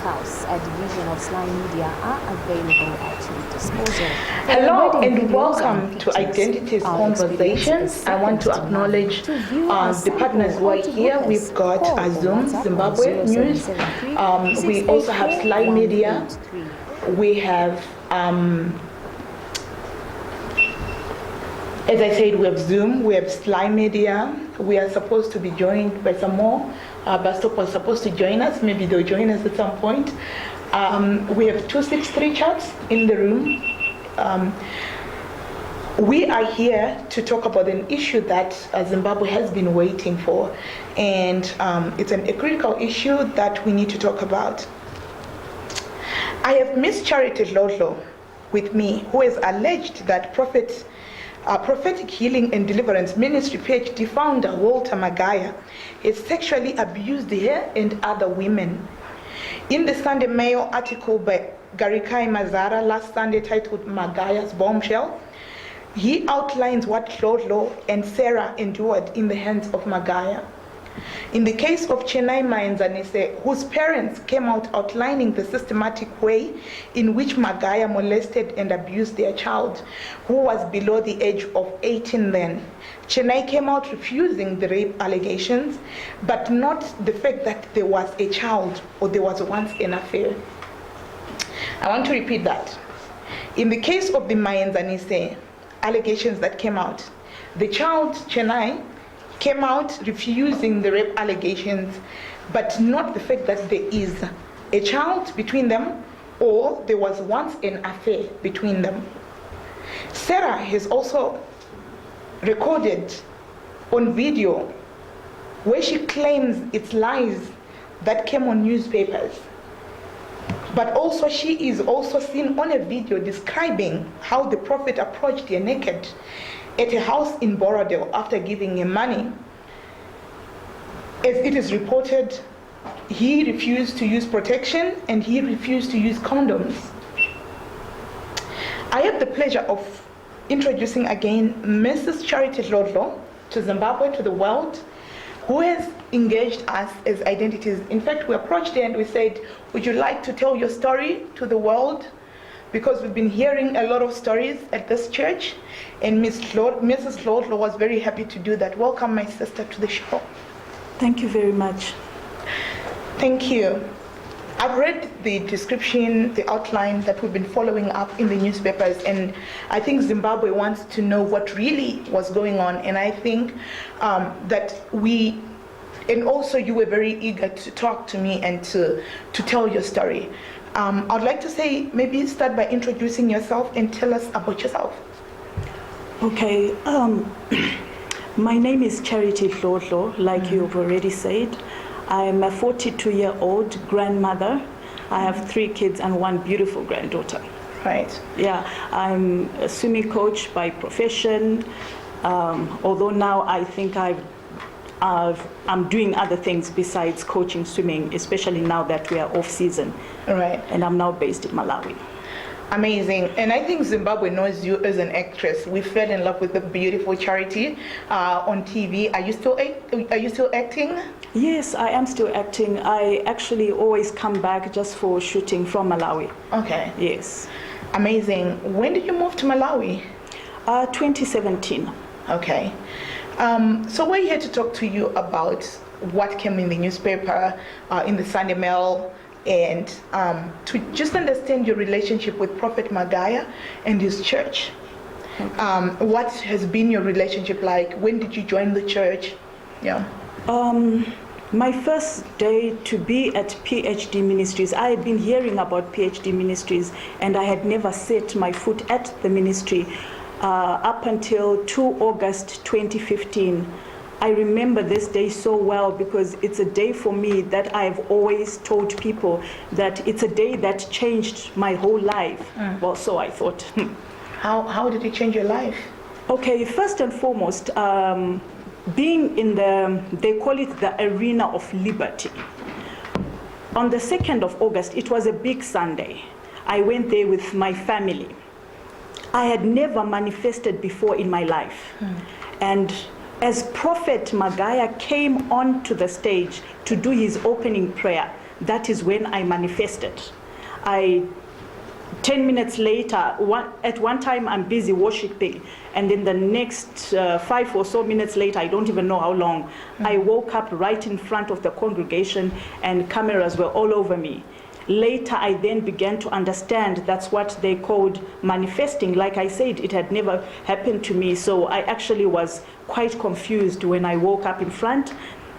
House, a division of SlyMedia, are available at your disposal. Hello and welcome to Identities Conversations. I want to acknowledge the partners who are here. We've got Zoom, Zimbabwe News. We also have SlyMedia. We have, as I said, we have Zoom, we have SlyMedia. We are supposed to be joined by some more. Bastop was supposed to join us. Maybe they'll join us at some point. We have 263 chats in the room. We are here to talk about an issue that Zimbabwe has been waiting for. And it's a critical issue that we need to talk about. I have Miss Charity Lodlo with me, who has alleged that Prophetic Healing and Deliverance Ministry PhD founder Walter Magaya has sexually abused her and other women. In the Sunday Mail article by Garikai Mazara last Sunday titled Magaya's Bombshell, he outlines what Lodlo and Sarah endured in the hands of Magaya. In the case of Chenai Maenzanise, whose parents came out outlining the systematic way in which Magaya molested and abused their child, who was below the age of 18 then. Chenai came out refusing the rape allegations, but not the fact that there was a child or there was once an affair. I want to repeat that. In the case of the Maenzanise allegations that came out, the child, Chenai, came out refusing the rape allegations, but not the fact that there is a child between them or there was once an affair between them. Sarah has also recorded on video where she claims it's lies that came on newspapers. But also she is also seen on a video describing how the prophet approached her naked at a house in Borodale after giving him money. As it is reported, he refused to use protection and he refused to use condoms. I have the pleasure of introducing again Mrs. Charity Lodlo to Zimbabwe, to the world, who has engaged us as identities. In fact, we approached her and we said, would you like to tell your story to the world? Because we've been hearing a lot of stories at this church, and Mrs. Lodlo was very happy to do that. Welcome, my sister, to the show. Thank you very much. Thank you. I've read the description, the outline that we've been following up in the newspapers, and I think Zimbabwe wants to know what really was going on, and I think that and also you were very eager to talk to me and to tell your story. I'd like to say, maybe start by introducing yourself and tell us about yourself. Okay, my name is Charity Lodlo, like you've already said. I'm a 42-year-old grandmother. I have 3 kids and 1 beautiful granddaughter. Right. Yeah, I'm a swimming coach by profession, although now I think I'm doing other things besides coaching swimming, especially now that we are off season. Right. And I'm now based in Malawi. Amazing. And I think Zimbabwe knows you as an actress. We fell in love with the beautiful Charity on TV. Are you still acting? Yes, I am still acting. I actually always come back just for shooting from Malawi. Okay. Yes. Amazing. When did you move to Malawi? 2017. Okay. So we're here to talk to you about what came in the newspaper, in the Sunday Mail, and to just understand your relationship with Prophet Magaya and his church. Okay. What has been your relationship like? When did you join the church? Yeah. My first day to be at PhD Ministries, I had been hearing about PhD Ministries and I had never set my foot at the ministry up until 2 August 2015. I remember this day so well because it's a day for me that I've always told people that it's a day that changed my whole life. Well, so I thought. How did it change your life? Okay, first and foremost, being in they call it the arena of liberty. On the 2nd of August, it was a big Sunday. I went there with my family. I had never manifested before in my life. And as Prophet Magaya came onto the stage to do his opening prayer, that is when I manifested. 10 minutes later, at one time I'm busy worshiping, and then the next 5 or so minutes later, I don't even know how long, I woke up right in front of the congregation and cameras were all over me. Later, I then began to understand that's what they called manifesting. Like I said, it had never happened to me, so I actually was quite confused when I woke up in front.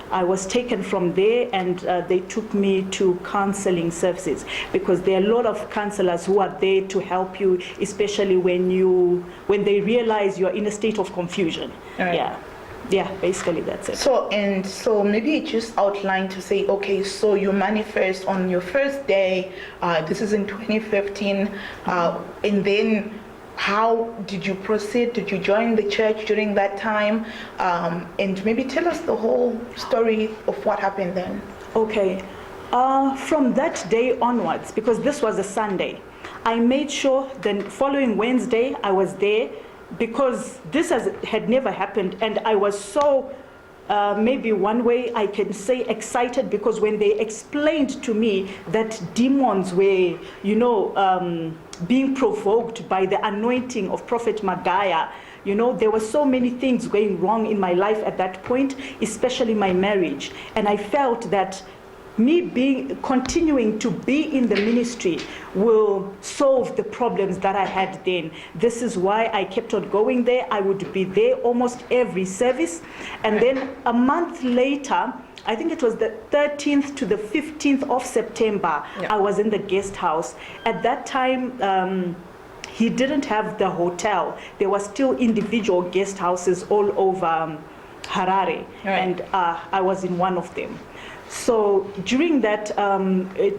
I was taken from there, and they took me to counseling services, because there are a lot of counselors who are there to help you, especially when they realize you're in a state of confusion. Right. Yeah, basically that's it. So maybe just outline to say, okay, so you manifest on your first day, this is in 2015, and then how did you proceed? Did you join the church during that time? And maybe tell us the whole story of what happened then. Okay. From that day onwards, because this was a Sunday, I made sure the following Wednesday I was there, because this had never happened, and I was so, maybe one way I can say, excited, because when they explained to me that demons were, being provoked by the anointing of Prophet Magaya, there were so many things going wrong in my life at that point, especially my marriage, and I felt that me continuing to be in the ministry will solve the problems that I had then. This is why I kept on going there. I would be there almost every service. And then a month later, I think it was the 13th to the 15th of September, I was in the guest house. At that time, he didn't have the hotel. There were still individual guest houses all over Harare, and I was in one of them. So during that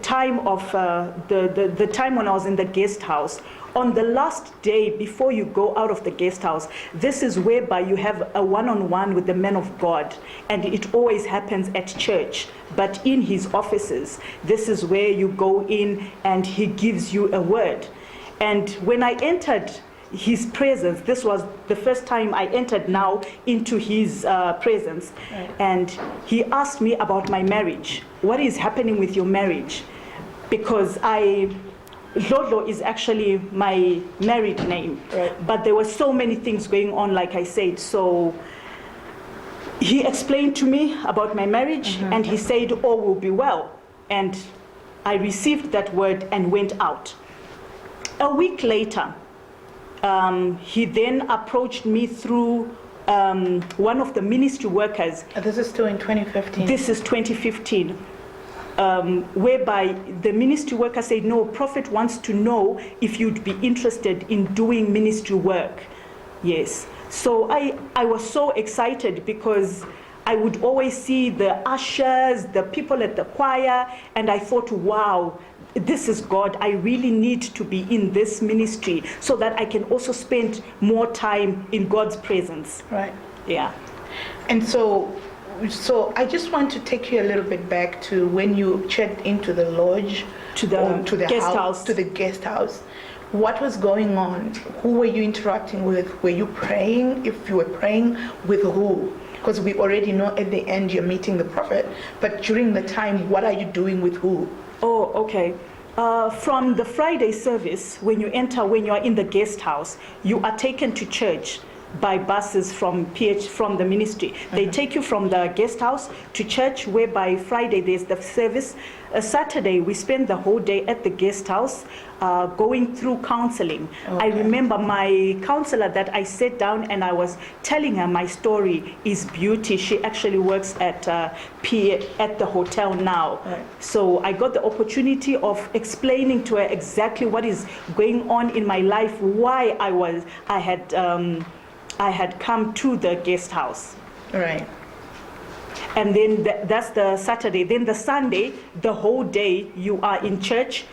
time of the time when I was in the guest house, on the last day before you go out of the guest house, this is whereby you have a one-on-one with the man of God, and it always happens at church, but in his offices. This is where you go in and he gives you a word. And when I entered his presence, this was the first time I entered now into his presence, and he asked me about my marriage. What is happening with your marriage? Because Lolo is actually my married name, but there were so many things going on, like I said. So he explained to me about my marriage, and he said all will be well, and I received that word and went out. A week later, he then approached me through one of the ministry workers. This is still in 2015? This is 2015, whereby the ministry worker said, no, Prophet wants to know if you'd be interested in doing ministry work. Yes. So I was so excited, because I would always see the ushers, the people at the choir, and I thought, wow, this is God. I really need to be in this ministry so that I can also spend more time in God's presence. Right. Yeah. And so I just want to take you a little bit back to when you checked into the lodge, to the guest house. To the guest house. What was going on? Who were you interacting with? Were you praying? If you were praying, with who? Because we already know at the end you're meeting the prophet. But during the time, what are you doing with who? Oh, okay. From the Friday service, when you are in the guest house, you are taken to church by buses from the ministry. They take you from the guest house to church, whereby Friday there's the service. Saturday we spend the whole day at the guest house going through counseling. I remember my counselor that I sat down and I was telling her my story is Beauty. She actually works at the hotel now. So I got the opportunity of explaining to her exactly what is going on in my life, why I had come to the guest house. Right. And then that's the Saturday. Then the Sunday, the whole day you are in church,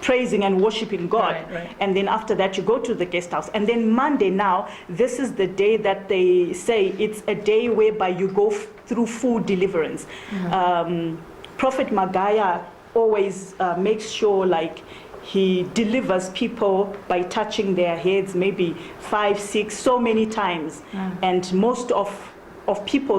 praising and worshiping God. Right. And then after that you go to the guest house. And then Monday now, this is the day that they say it's a day whereby you go through full deliverance. Prophet Magaya always makes sure he delivers people by touching their heads maybe 5, 6, so many times. And most of people,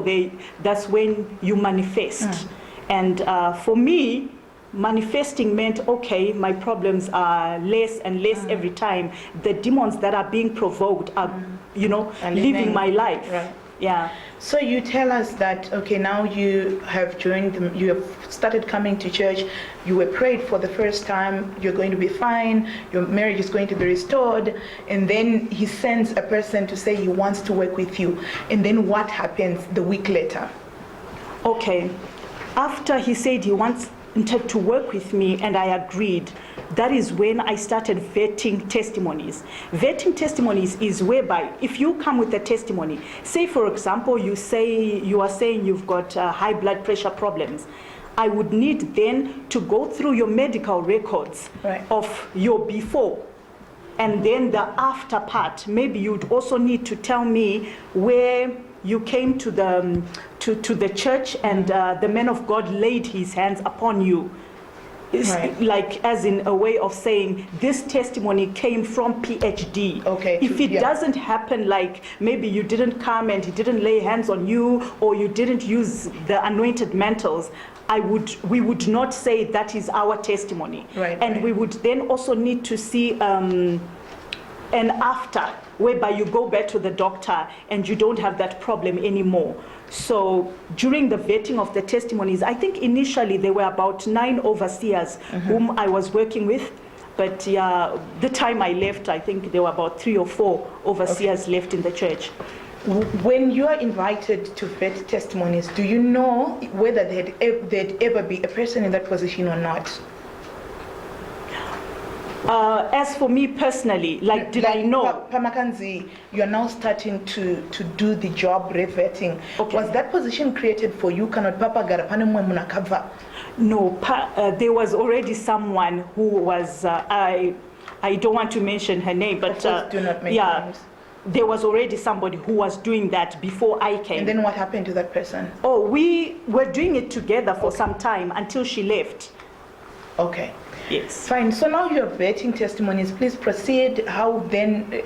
that's when you manifest. And for me, manifesting meant, okay, my problems are less and less every time. The demons that are being provoked are, living my life. Right. Yeah. So you tell us that, okay, now you have joined, you have started coming to church, you were prayed for the first time, you're going to be fine, your marriage is going to be restored, and then he sends a person to say he wants to work with you. And then what happens the week later? Okay. After he said he wanted to work with me and I agreed, that is when I started vetting testimonies. Vetting testimonies is whereby if you come with a testimony, say for example you are saying you've got high blood pressure problems, I would need then to go through your medical records of your before and then the after part. Maybe you'd also need to tell me where you came to the church and the man of God laid his hands upon you. It's like as in a way of saying this testimony came from PhD. Okay. If it doesn't happen, like maybe you didn't come and he didn't lay hands on you or you didn't use the anointed mantles, we would not say that is our testimony. We would then also need to see an after, whereby you go back to the doctor and you don't have that problem anymore. So during the vetting of the testimonies, I think initially there were about 9 overseers whom I was working with. But the time I left, I think there were about 3 or 4 overseers left in the church. When you are invited to vet testimonies, do you know whether there'd ever be a person in that position or not? As for me personally, did I know? Pamakanzi, you're now starting to do the job revetting. Okay. Was that position created for you? No, there was already someone who was, I don't want to mention her name, but of course, do not mention names. There was already somebody who was doing that before I came. And then what happened to that person? Oh, we were doing it together for some time until she left. Okay. Yes. Fine. So now you're vetting testimonies. Please proceed. How then?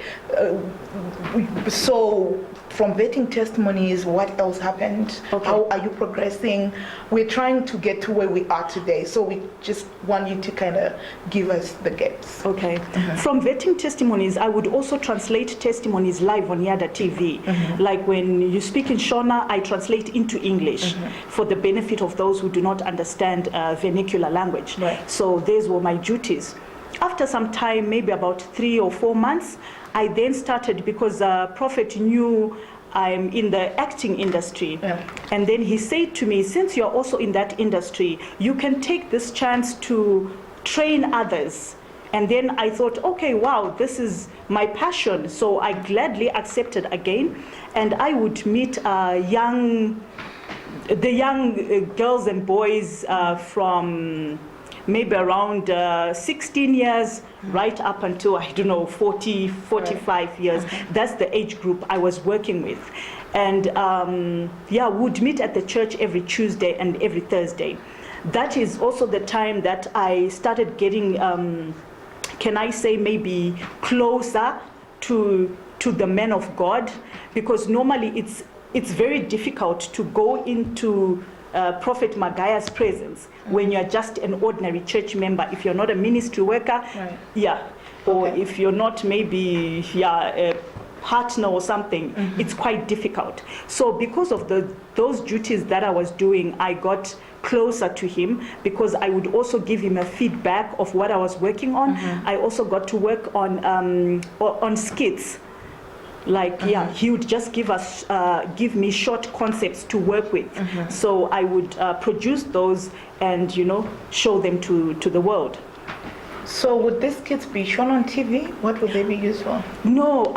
So from vetting testimonies, what else happened? Okay. How are you progressing? We're trying to get to where we are today. So we just want you to kind of give us the gaps. Okay. From vetting testimonies, I would also translate testimonies live on SlyMedia TV. Like when you speak in Shona, I translate into English for the benefit of those who do not understand vernacular language. Right. So these were my duties. After some time, maybe about 3 or 4 months, I then started, because Prophet knew I'm in the acting industry. And then he said to me, since you're also in that industry, you can take this chance to train others. And then I thought, okay, wow, this is my passion. So I gladly accepted again. And I would meet the young girls and boys from maybe around 16 years, right up until, 40, 45 years. That's the age group I was working with. And would meet at the church every Tuesday and every Thursday. That is also the time that I started getting, can I say, maybe closer to the men of God, because normally it's very difficult to go into Prophet Magaya's presence when you're just an ordinary church member, if you're not a ministry worker, or if you're not maybe a partner or something, it's quite difficult. So because of those duties that I was doing, I got closer to him, because I would also give him a feedback of what I was working on. I also got to work on skits. He would just give me short concepts to work with. So I would produce those and, show them to the world. So would these kids be shown on TV? What would they be used for? No,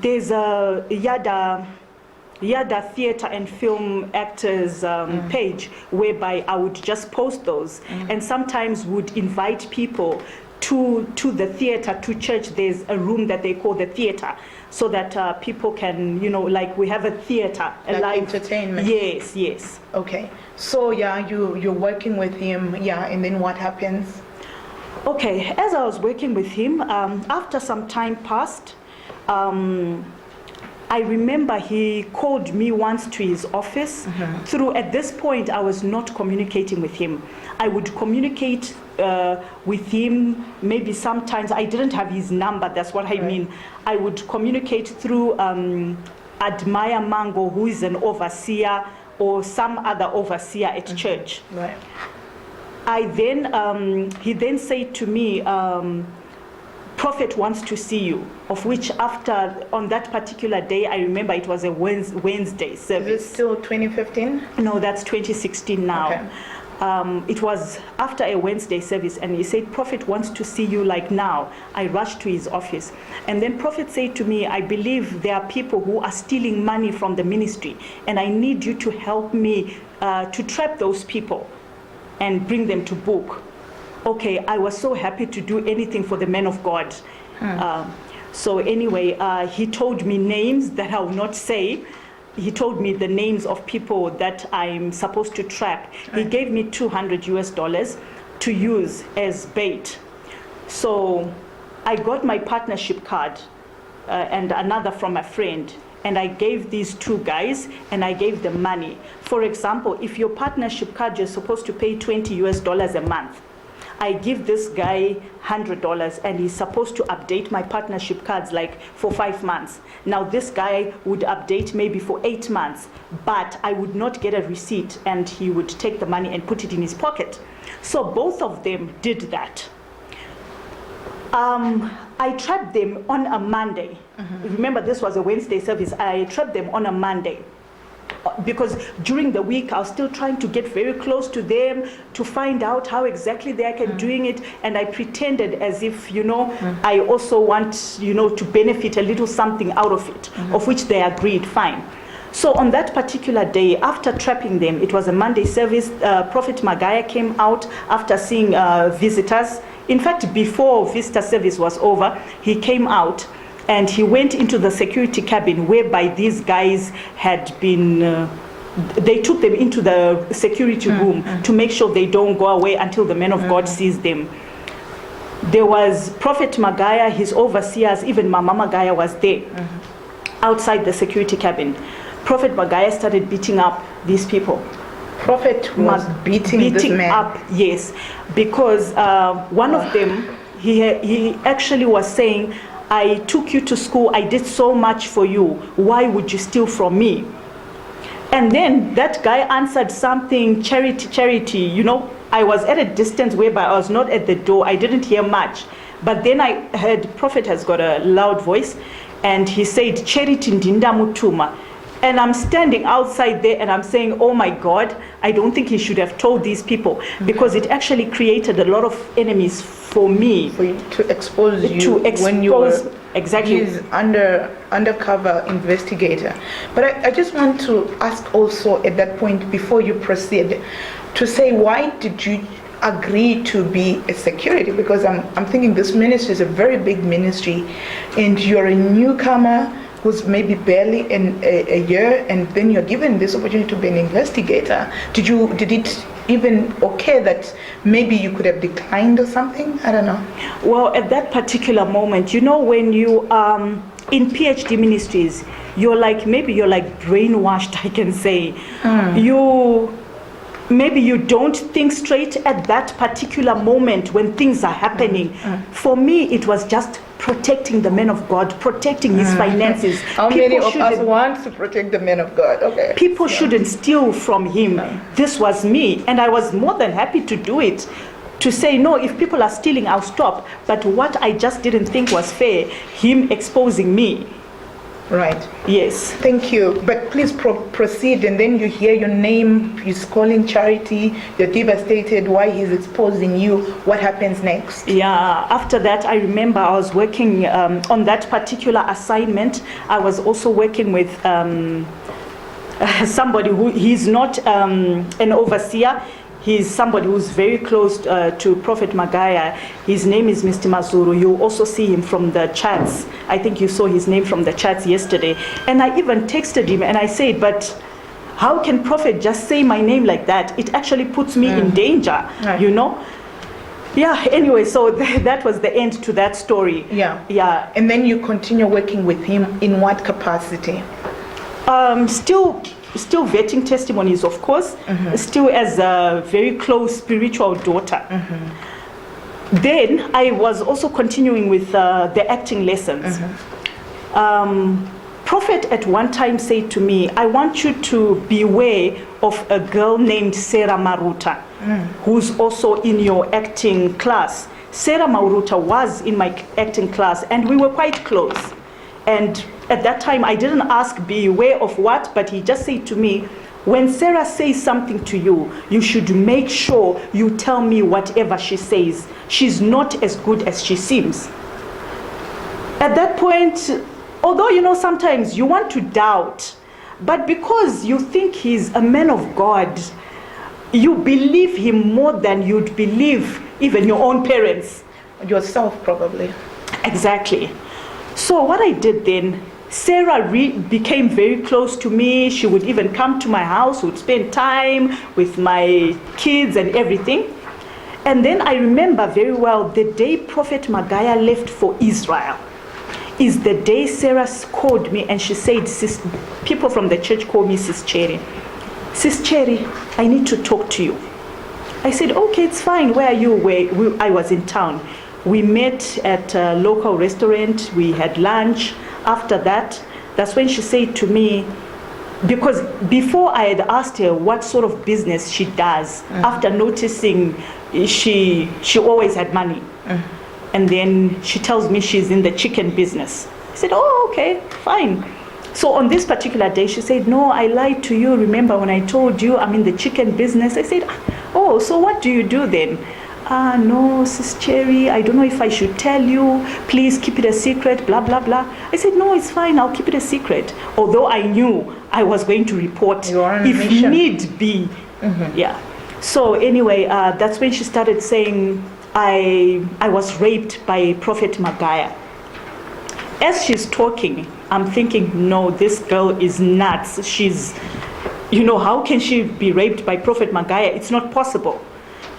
there's a Yada Theatre and Film Actors page, whereby I would just post those, and sometimes would invite people to the theater, to church. There's a room that they call the theater, so that people can, we have a theater, a live entertainment. Yes. Okay. So you're working with him, and then what happens? Okay, as I was working with him, after some time passed, I remember he called me once to his office. At this point, I was not communicating with him. I would communicate with him maybe sometimes. I didn't have his number, that's what I mean. I would communicate through Admire Mango, who is an overseer, or some other overseer at church. Right. He then said to me, Prophet wants to see you, of which on that particular day, I remember it was a Wednesday service. Is it still 2015? No, that's 2016 now. Okay. It was after a Wednesday service, and he said, Prophet wants to see you like now. I rushed to his office. And then Prophet said to me, I believe there are people who are stealing money from the ministry, and I need you to help me to trap those people and bring them to book. Okay, I was so happy to do anything for the man of God. So anyway, he told me names that I will not say. He told me the names of people that I'm supposed to trap. He gave me $200 to use as bait. So I got my partnership card and another from a friend, and I gave these two guys, and I gave them money. For example, if your partnership card, you're supposed to pay $20 a month. I give this guy $100, and he's supposed to update my partnership cards like for 5 months. Now this guy would update maybe for 8 months, but I would not get a receipt, and he would take the money and put it in his pocket. So both of them did that. I trapped them on a Monday. Remember, this was a Wednesday service. I trapped them on a Monday, because during the week I was still trying to get very close to them to find out how exactly they are doing it, and I pretended as if, I also want, to benefit a little something out of it, of which they agreed, fine. So on that particular day, after trapping them, it was a Monday service, Prophet Magaya came out after seeing visitors. In fact, before visitor service was over, he came out, and he went into the security cabin whereby these guys had been, they took them into the security room to make sure they don't go away until the man of God sees them. There was Prophet Magaya, his overseers, even Mama Magaya was there outside the security cabin. Prophet Magaya started beating up these people. Prophet was beating this man up, yes, because one of them, he actually was saying, I took you to school, I did so much for you, why would you steal from me? And then that guy answered something, charity, I was at a distance whereby I was not at the door, I didn't hear much. But then I heard Prophet has got a loud voice, and he said, charity ndinda mutuma. And I'm standing outside there and I'm saying, oh my God, I don't think he should have told these people, because it actually created a lot of enemies for me. For you to expose you when you were exactly. He's undercover investigator. But I just want to ask also at that point, before you proceed, to say, why did you agree to be a security? Because I'm thinking this ministry is a very big ministry, and you're a newcomer who's maybe barely in a year, and then you're given this opportunity to be an investigator. Did it even occur that maybe you could have declined or something? I don't know. Well, at that particular moment, when you in PhD ministries, you're like brainwashed, I can say. Maybe you don't think straight at that particular moment when things are happening. For me, it was just protecting the man of God, protecting his finances. How many of us want to protect the man of God? Okay. People shouldn't steal from him. This was me, and I was more than happy to do it. To say, no, if people are stealing, I'll stop. But what I just didn't think was fair, him exposing me. Right. Yes. Thank you. But please proceed, and then you hear your name, he's calling charity, you're devastated, why he's exposing you. What happens next? Yeah, after that, I remember I was working on that particular assignment. I was also working with somebody who, he's not an overseer. He's somebody who's very close to Prophet Magaya. His name is Mr. Mazuru. You also see him from the chats. I think you saw his name from the chats yesterday. And I even texted him and I said, but how can Prophet just say my name like that? It actually puts me in danger, Yeah, anyway, so that was the end to that story. Yeah. Yeah. And then you continue working with him in what capacity? Still vetting testimonies, of course, still as a very close spiritual daughter. Then I was also continuing with the acting lessons. Prophet at one time said to me, I want you to beware of a girl named Sarah Maruta, who's also in your acting class. Sarah Maruta was in my acting class, and we were quite close. And at that time, I didn't ask beware of what, but he just said to me, when Sarah says something to you, you should make sure you tell me whatever she says. She's not as good as she seems. At that point, although, sometimes you want to doubt, but because you think he's a man of God, you believe him more than you'd believe even your own parents. Yourself, probably. Exactly. So what I did then, Sarah became very close to me. She would even come to my house, would spend time with my kids and everything. And then I remember very well the day Prophet Magaya left for Israel is the day Sarah called me and she said, people from the church call me Sis Cherry. Sis Cherry, I need to talk to you. I said, okay, it's fine. Where are you? I was in town. We met at a local restaurant. We had lunch. After that, that's when she said to me, because before I had asked her what sort of business she does, after noticing she always had money. And then she tells me she's in the chicken business. I said, oh, okay, fine. So on this particular day, she said, no, I lied to you. Remember when I told you I'm in the chicken business? I said, oh, so what do you do then? No, Sis Cherry, I don't know if I should tell you. Please keep it a secret, blah, blah, blah. I said, no, it's fine. I'll keep it a secret. Although I knew I was going to report if need be. Yeah. So anyway, that's when she started saying, I was raped by Prophet Magaya. As she's talking, I'm thinking, no, this girl is nuts. She's, how can she be raped by Prophet Magaya? It's not possible.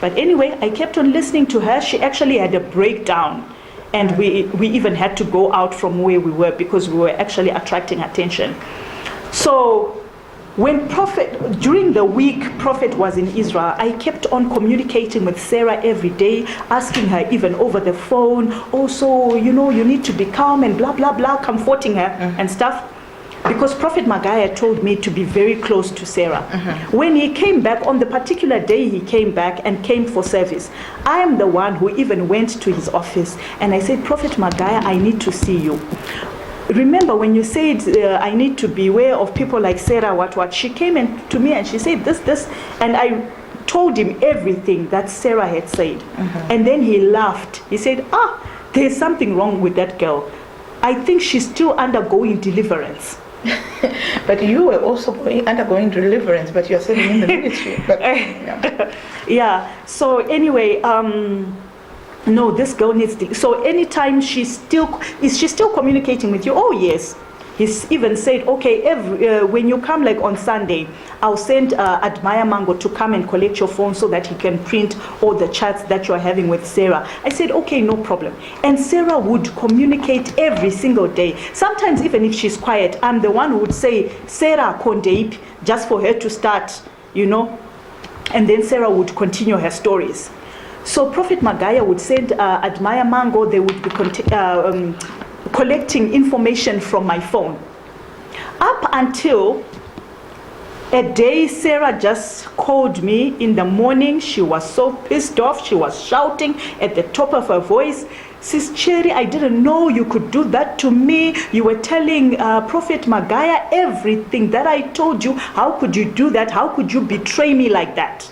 But anyway, I kept on listening to her. She actually had a breakdown. And we even had to go out from where we were because we were actually attracting attention. So when during the week Prophet was in Israel, I kept on communicating with Sarah every day, asking her even over the phone, also, you need to be calm and blah, blah, blah, comforting her and stuff. Because Prophet Magaya told me to be very close to Sarah. When he came back, on the particular day he came back and came for service, I am the one who even went to his office and I said, Prophet Magaya, I need to see you. Remember when you said I need to beware of people like Sarah, what? She came in to me and she said this, and I told him everything that Sarah had said. And then he laughed. He said, there's something wrong with that girl. I think she's still undergoing deliverance. But you were also undergoing deliverance, but you're still in the ministry. But, yeah. So anyway, no, this girl needs to. So anytime is she still communicating with you? Oh yes. He's even said, okay, when you come like on Sunday, I'll send Admire Mango to come and collect your phone so that he can print all the chats that you're having with Sarah. I said, okay, no problem. And Sarah would communicate every single day. Sometimes even if she's quiet, I'm the one who would say, Sarah kondeip, just for her to start, and then Sarah would continue her stories. So Prophet Magaya would send Admire Mango, they would be collecting information from my phone. Up until a day Sarah just called me in the morning. She was so pissed off. She was shouting at the top of her voice, Sis Cherry, I didn't know you could do that to me. You were telling Prophet Magaya everything that I told you. How could you do that? How could you betray me like that?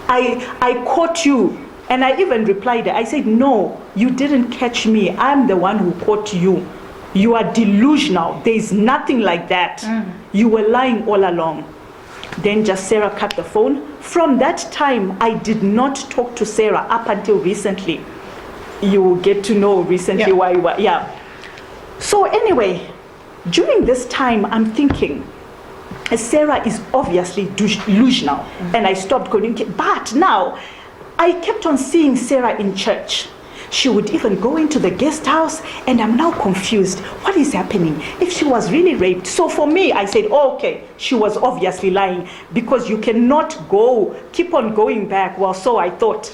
I caught you. And I even replied, I said, no, you didn't catch me. I'm the one who caught you. You are delusional. There's nothing like that. You were lying all along. Then just Sarah cut the phone. From that time, I did not talk to Sarah up until recently. You will get to know recently why you were, So anyway, during this time, I'm thinking, Sarah is obviously delusional. And I stopped communicating. But now, I kept on seeing Sarah in church. She would even go into the guest house, and I'm now confused. What is happening? If she was really raped. So for me, I said, oh, okay, she was obviously lying, because you cannot keep on going back. Well, so I thought.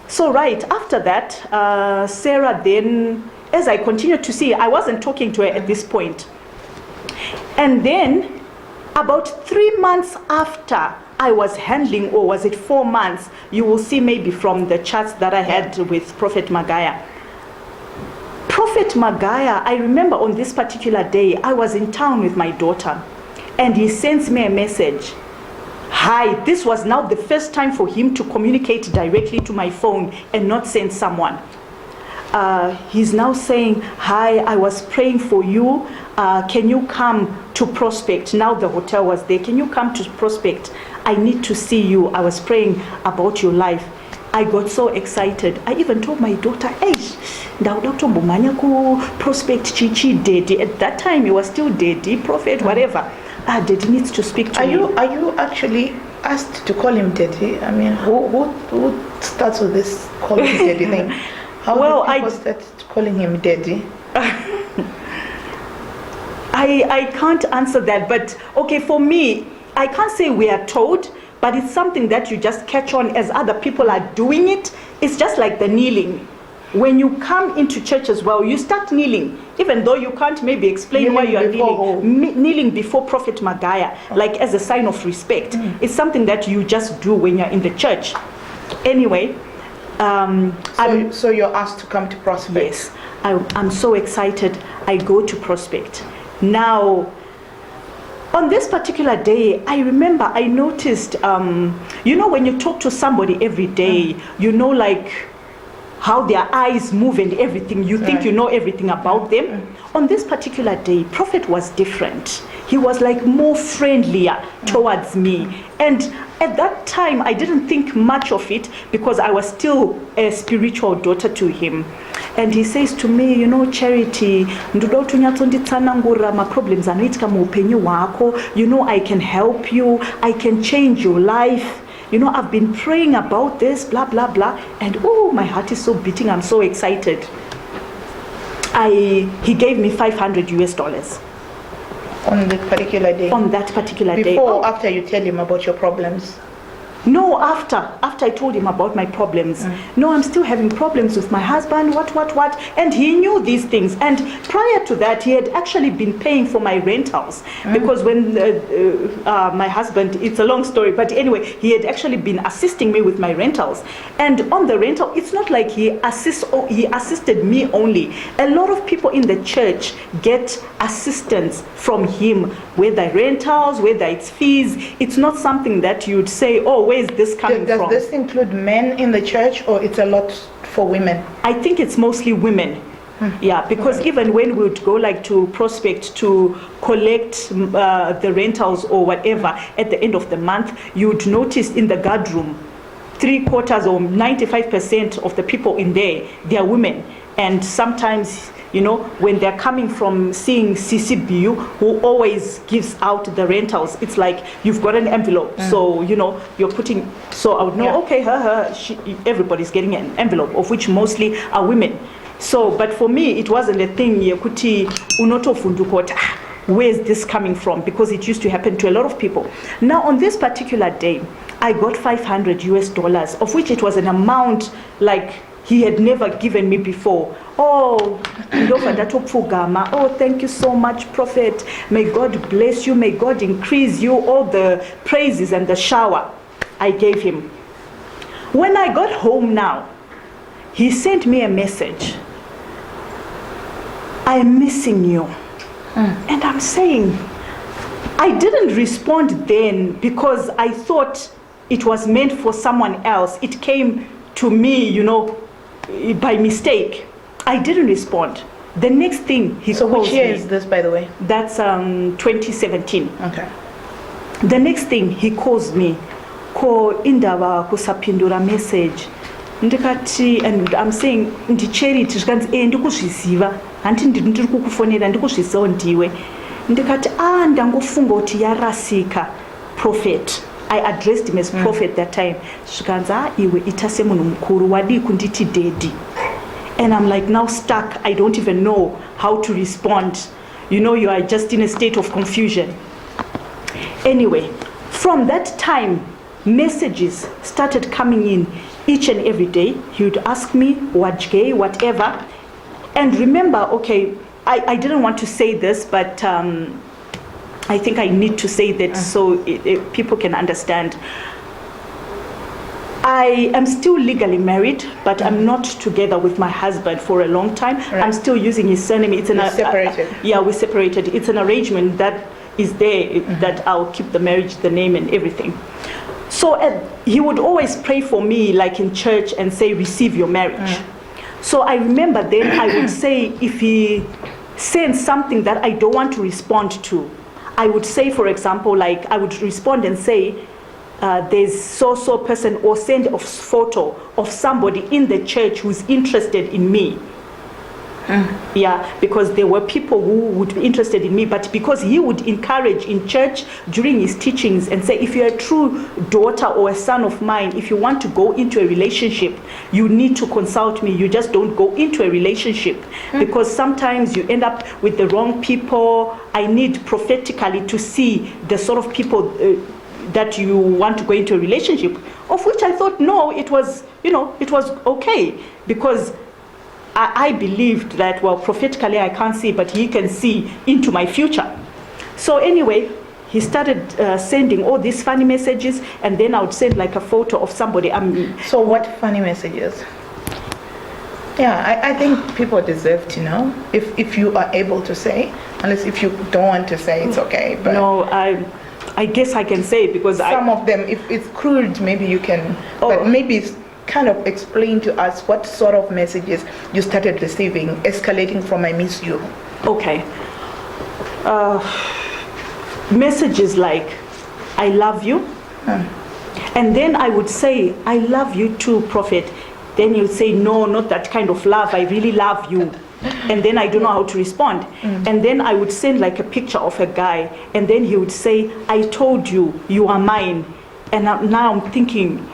So right after that, Sarah then, as I continued to see, I wasn't talking to her at this point. And then about 3 months after I was handling, or was it 4 months, you will see maybe from the chats that I had with Prophet Magaya. Prophet Magaya, I remember on this particular day, I was in town with my daughter, and he sends me a message. Hi, this was now the first time for him to communicate directly to my phone and not send someone. He's now saying, hi, I was praying for you. Can you come to Prospect? Now the hotel was there. Can you come to Prospect? I need to see you. I was praying about your life. I got so excited. I even told my daughter, hey, Prospect Chichi Daddy. At that time, he was still Daddy, Prophet, whatever. Daddy needs to speak to me. Are you actually asked to call him Daddy? I mean, who starts with this calling Daddy thing? How did people start calling him Daddy? I can't answer that, but okay, for me, I can't say we are told, but it's something that you just catch on as other people are doing it. It's just like the kneeling. When you come into church as well, you start kneeling, even though you can't maybe explain why you are kneeling. Kneeling before Prophet Magaya, like as a sign of respect. It's something that you just do when you're in the church. Anyway, so you're asked to come to Prospect? Yes, I'm so excited. I go to Prospect. Now, on this particular day, I remember I noticed, you know, when you talk to somebody every day, you know, like how their eyes move and everything, you think you know everything about them. On this particular day, Prophet was different. He was like more friendlier towards me. And at that time, I didn't think much of it because I was still a spiritual daughter to him. And he says to me, you know, Charity, my problems anoitika muupenyu wako. You know, I can help you. I can change your life. You know, I've been praying about this, blah, blah, blah. And oh, my heart is so beating. I'm so excited. He gave me $500. On that particular day? On that particular day. Before or after you tell him about your problems? No, after I told him about my problems. No, I'm still having problems with my husband, what. And he knew these things. And prior to that, he had actually been paying for my rentals. Because when my husband, it's a long story, but anyway, he had actually been assisting me with my rentals. And on the rental, it's not like he assisted me only. A lot of people in the church get assistance from him, whether rentals, whether it's fees. It's not something that you'd say, oh, where is this coming from? Does this include men in the church, or it's a lot for women? I think it's mostly women. Yeah, because even when we would go like to Prospect to collect the rentals or whatever at the end of the month, you would notice in the guard room, 3/4 or 95% of the people in there, they are women. And sometimes, you know, when they're coming from seeing CCBU, who always gives out the rentals, it's like you've got an envelope. So, you know, you're putting, so I would know, okay, everybody's getting an envelope, of which mostly are women. So, but for me, it wasn't a thing, where is this coming from? Because it used to happen to a lot of people. Now, on this particular day, I got $500, of which it was an amount like he had never given me before. Oh, thank you so much, Prophet. May God bless you. May God increase you. All the praises and the shower I gave him. When I got home now, he sent me a message. I'm missing you. And I'm saying, I didn't respond then because I thought it was meant for someone else. It came to me, you know, by mistake. I didn't respond. The next thing he calls me. So which year is this, by the way? That's 2017. Okay. The next thing he calls me, ko indaba kusapindura message. Ndikati, and I'm saying ndicheriti zvikanzi ndikuzviziva hanti ndiri kukufonera ndikuzviziva ndiwe. Ndikati ndangofunga kuti yarasika Prophet. I addressed him as prophet that time. Shikanza, iwe itase munhu mukuru wadi kunditi dedi. And I'm like now stuck. I don't even know how to respond. You know, you are just in a state of confusion. Anyway, from that time, messages started coming in each and every day. He would ask me, wajge, whatever. And remember, okay, I didn't want to say this, but I think I need to say that so people can understand. I am still legally married, but I'm not together with my husband for a long time. Right. I'm still using his surname. It's separated. Yeah, we're separated. It's an arrangement that is there that I'll keep the marriage, the name and everything. So he would always pray for me, like in church, and say, receive your marriage. So I remember then I would say, if he sends something that I don't want to respond to, I would say, for example, like I would respond and say, there's so person, or send a photo of somebody in the church who's interested in me. Yeah, because there were people who would be interested in me, but because he would encourage in church during his teachings and say, if you're a true daughter or a son of mine, if you want to go into a relationship, you need to consult me. You just don't go into a relationship because sometimes you end up with the wrong people. I need prophetically to see the sort of people that you want to go into a relationship, of which I thought, no, it was, it was okay, because I believed that, well, prophetically I can't see, but he can see into my future. So anyway, he started sending all these funny messages, and then I would send like a photo of somebody. So what funny messages? Yeah, I think people deserve to know, if you are able to say, unless if you don't want to say, it's okay. But no, I guess I can say, because some of them, if it's crude, maybe you can, but maybe it's kind of explain to us what sort of messages you started receiving, escalating from I miss you. Okay. Messages like, I love you. And then I would say, I love you too, Prophet. Then you would say, no, not that kind of love. I really love you. And then I don't know how to respond. And then I would send like a picture of a guy. And then he would say, I told you, you are mine. And now I'm thinking,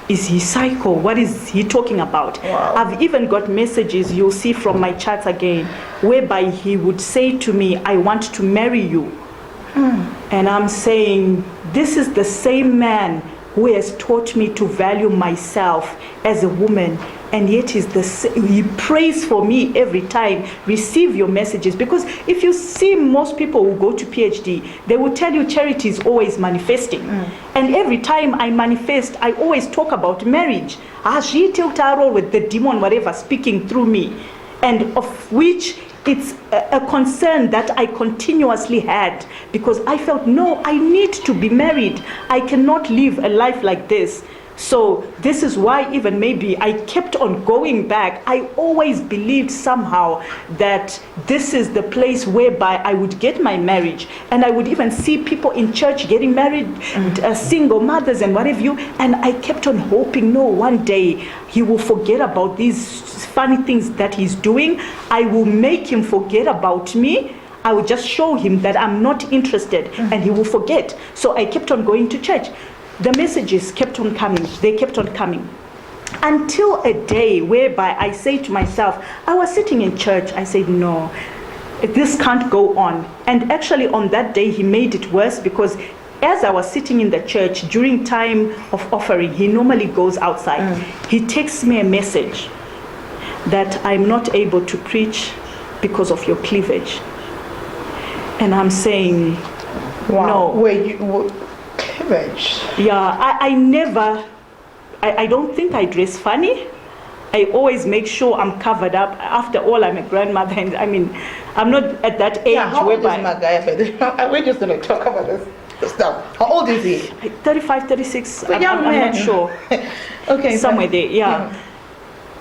is he psycho? What is he talking about? Wow. I've even got messages you'll see from my chats again, whereby he would say to me, I want to marry you. And I'm saying, this is the same man who has taught me to value myself as a woman, and yet he prays for me every time. Receive your messages, because if you see most people who go to PhD, they will tell you charity is always manifesting. And every time I manifest, I always talk about marriage. With the demon, whatever, speaking through me, and of which it's a concern that I continuously had, because I felt, no, I need to be married. I cannot live a life like this. So this is why even maybe I kept on going back. I always believed somehow that this is the place whereby I would get my marriage. And I would even see people in church getting married, single mothers and what have you. And I kept on hoping, no, one day he will forget about these funny things that he's doing. I will make him forget about me. I will just show him that I'm not interested, and he will forget. So I kept on going to church. The messages kept on coming. They kept on coming. Until a day whereby I say to myself, I was sitting in church, I said, no, this can't go on. And actually on that day, he made it worse, because as I was sitting in the church during time of offering, he normally goes outside. He texts me a message that I'm not able to preach because of your cleavage. And I'm saying, wow. No. Cleavage? Yeah, I don't think I dress funny. I always make sure I'm covered up. After all, I'm a grandmother, and I mean, I'm not at that age how whereby... old is Magaya? We're just going to talk about this stuff. How old is he? 35, 36, I'm not sure. Okay. Somewhere there, yeah.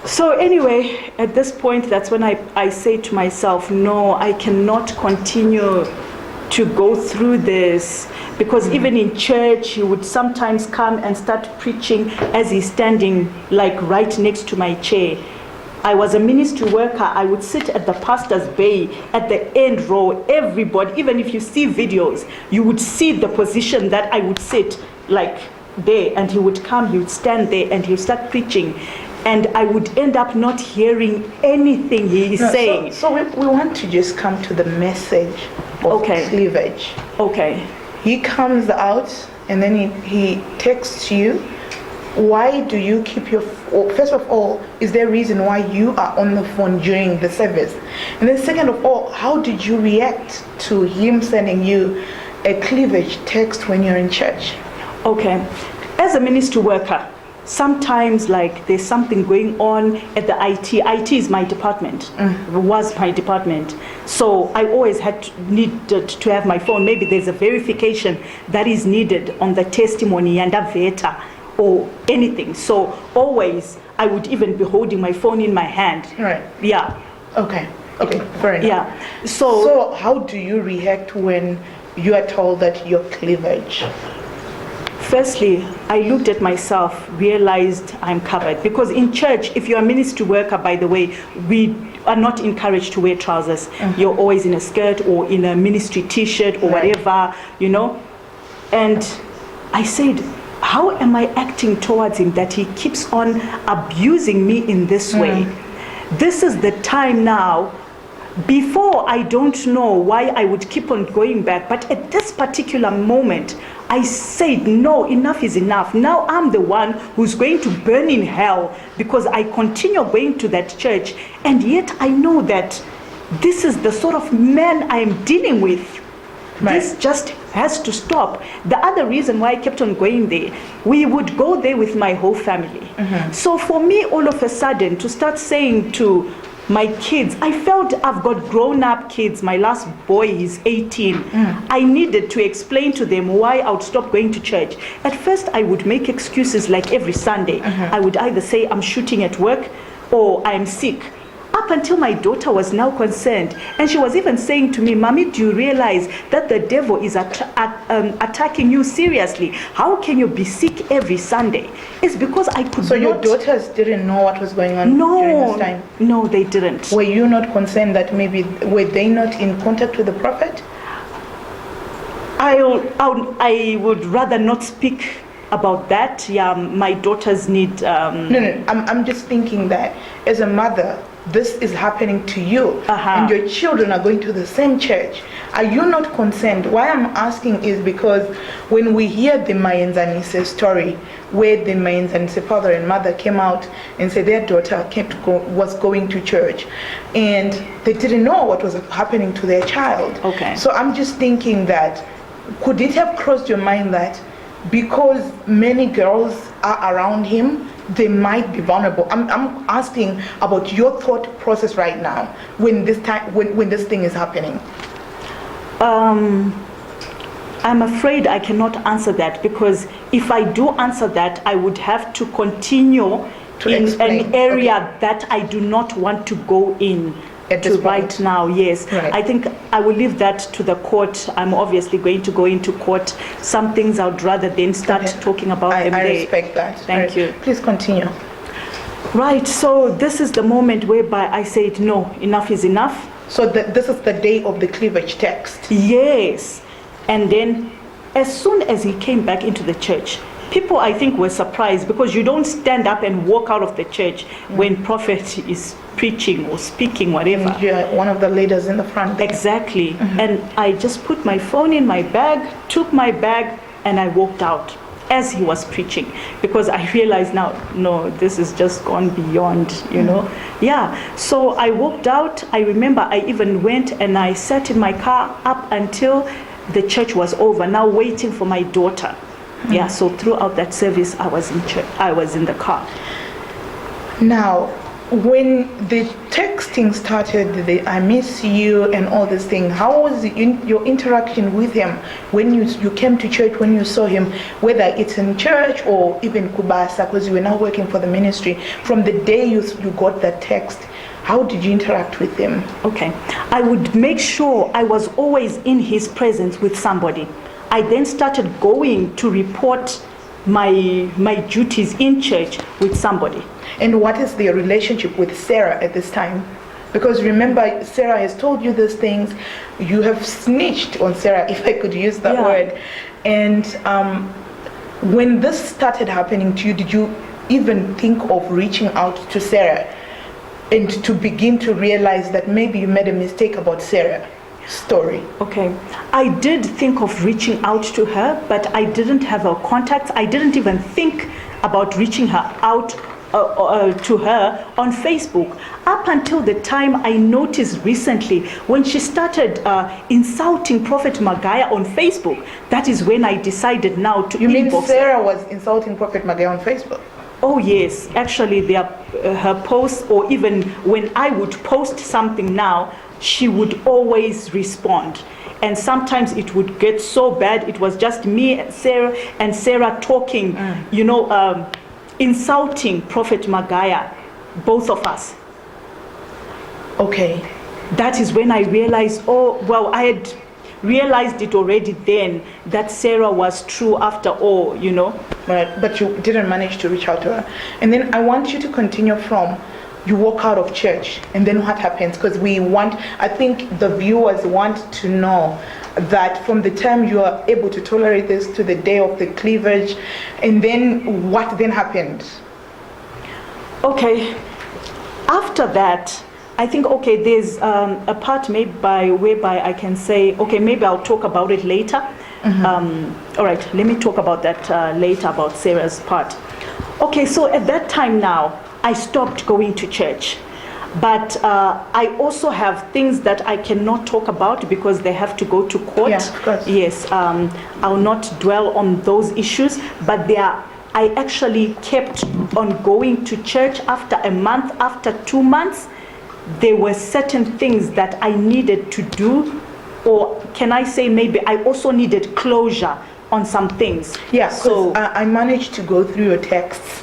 So anyway, at this point, that's when I say to myself, no, I cannot continue to go through this, because even in church, he would sometimes come and start preaching as he's standing like right next to my chair. I was a ministry worker. I would sit at the pastor's bay at the end row. Everybody, even if you see videos, you would see the position that I would sit, like there, and he would come, he would stand there, and he would start preaching. And I would end up not hearing anything he is saying. So we want to just come to the message of cleavage. Okay. He comes out and then he texts you. Why do you keep your... First of all, is there a reason why you are on the phone during the service? And then second of all, how did you react to him sending you a cleavage text when you're in church? Okay. As a ministry worker, sometimes like there's something going on at the IT is my department, was my department. So I always needed to have my phone. Maybe there's a verification that is needed on the testimony and a veta or anything. So always I would even be holding my phone in my hand. Right. Yeah. Okay, fair enough. Yeah. So how do you react when you are told that your cleavage? Firstly, I looked at myself, realized I'm covered. Because in church, if you're a ministry worker, by the way, we are not encouraged to wear trousers. You're always in a skirt or in a ministry t-shirt or whatever, you know. And I said, how am I acting towards him that he keeps on abusing me in this way? This is the time now. Before, I don't know why I would keep on going back, but at this particular moment, I said, no, enough is enough. Now I'm the one who's going to burn in hell because I continue going to that church, and yet I know that this is the sort of man I am dealing with. Right. This just has to stop. The other reason why I kept on going there, we would go there with my whole family. So for me, all of a sudden, to start saying to my kids, I felt I've got grown-up kids. My last boy is 18. I needed to explain to them why I would stop going to church. At first, I would make excuses like every Sunday. I would either say I'm shooting at work or I'm sick. Up until my daughter was now concerned. And she was even saying to me, Mommy, do you realize that the devil is attacking you seriously? How can you be sick every Sunday? It's because I could not... So your daughters didn't know what was going on during this time? No, they didn't. Were you not concerned that maybe, were they not in contact with the prophet? I would rather not speak about that. Yeah, my daughters need... No, I'm just thinking that as a mother, this is happening to you, and your children are going to the same church. Are you not concerned? Why I'm asking is because when we hear the Mayenzanise story, where the Mayenzanise father and mother came out and said their daughter was going to church, and they didn't know what was happening to their child. Okay. So I'm just thinking that, could it have crossed your mind that because many girls are around him, they might be vulnerable? I'm asking about your thought process right now when this thing is happening. I'm afraid I cannot answer that, because if I do answer that, I would have to continue in explain. an area that I do not want to go in. At this point. Right now, yes. Right. I think I will leave that to the court. I'm obviously going to go into court. Some things I would rather then start talking about them there. I respect that. Thank you. Please continue. Right, so this is the moment whereby I said, no, enough is enough. So this is the day of the cleavage text. Yes. And then as soon as he came back into the church, people, I think, were surprised, because you don't stand up and walk out of the church when prophet is preaching or speaking, whatever. And you're one of the leaders in the front there. Exactly. And I just put my phone in my bag, took my bag, and I walked out as he was preaching, because I realized now, no, this is just gone beyond, you know. Yeah. So I walked out. I remember I even went and I sat in my car up until the church was over, now waiting for my daughter. Yeah, so throughout that service, I was in church. I was in the car. Now, when the texting started, the I miss you and all this thing, how was your interaction with him when you came to church, when you saw him, whether it's in church or even Kubasa, because you were now working for the ministry, from the day you got that text, how did you interact with him? Okay, I would make sure I was always in his presence with somebody. I then started going to report my duties in church with somebody. And what is the relationship with Sarah at this time? Because remember, Sarah has told you these things. You have snitched on Sarah, if I could use that word. And When this started happening to you, did you even think of reaching out to Sarah and to begin to realize that maybe you made a mistake about Sarah's story? Okay, I did think of reaching out to her, but I didn't have her contacts. I didn't even think about reaching her out to her on Facebook, up until the time I noticed recently when she started insulting Prophet Magaya on Facebook. That is when I decided now to You mean inbox Sarah was insulting Prophet Magaya on Facebook? Oh yes, actually her posts, or even when I would post something now, she would always respond. And sometimes it would get so bad, it was just me and Sarah talking, insulting Prophet Magaya, both of us. Okay. That is when I realized, I had realized it already then, that Sarah was true after all, Right, but you didn't manage to reach out to her. And then I want you to continue from, you walk out of church, and then what happens? Because I think the viewers want to know that from the time you are able to tolerate this to the day of the cleavage, and then what then happened? Okay, after that, I think, there's a part whereby I can say, maybe I'll talk about it later. All right, let me talk about that later, about Sarah's part. Okay, so at that time now, I stopped going to church. But I also have things that I cannot talk about because they have to go to court. Yeah, of course. Yes, I'll not dwell on those issues, but I actually kept on going to church after a month, after 2 months. There were certain things that I needed to do, or can I say maybe I also needed closure on some things. Yeah, so I managed to go through your texts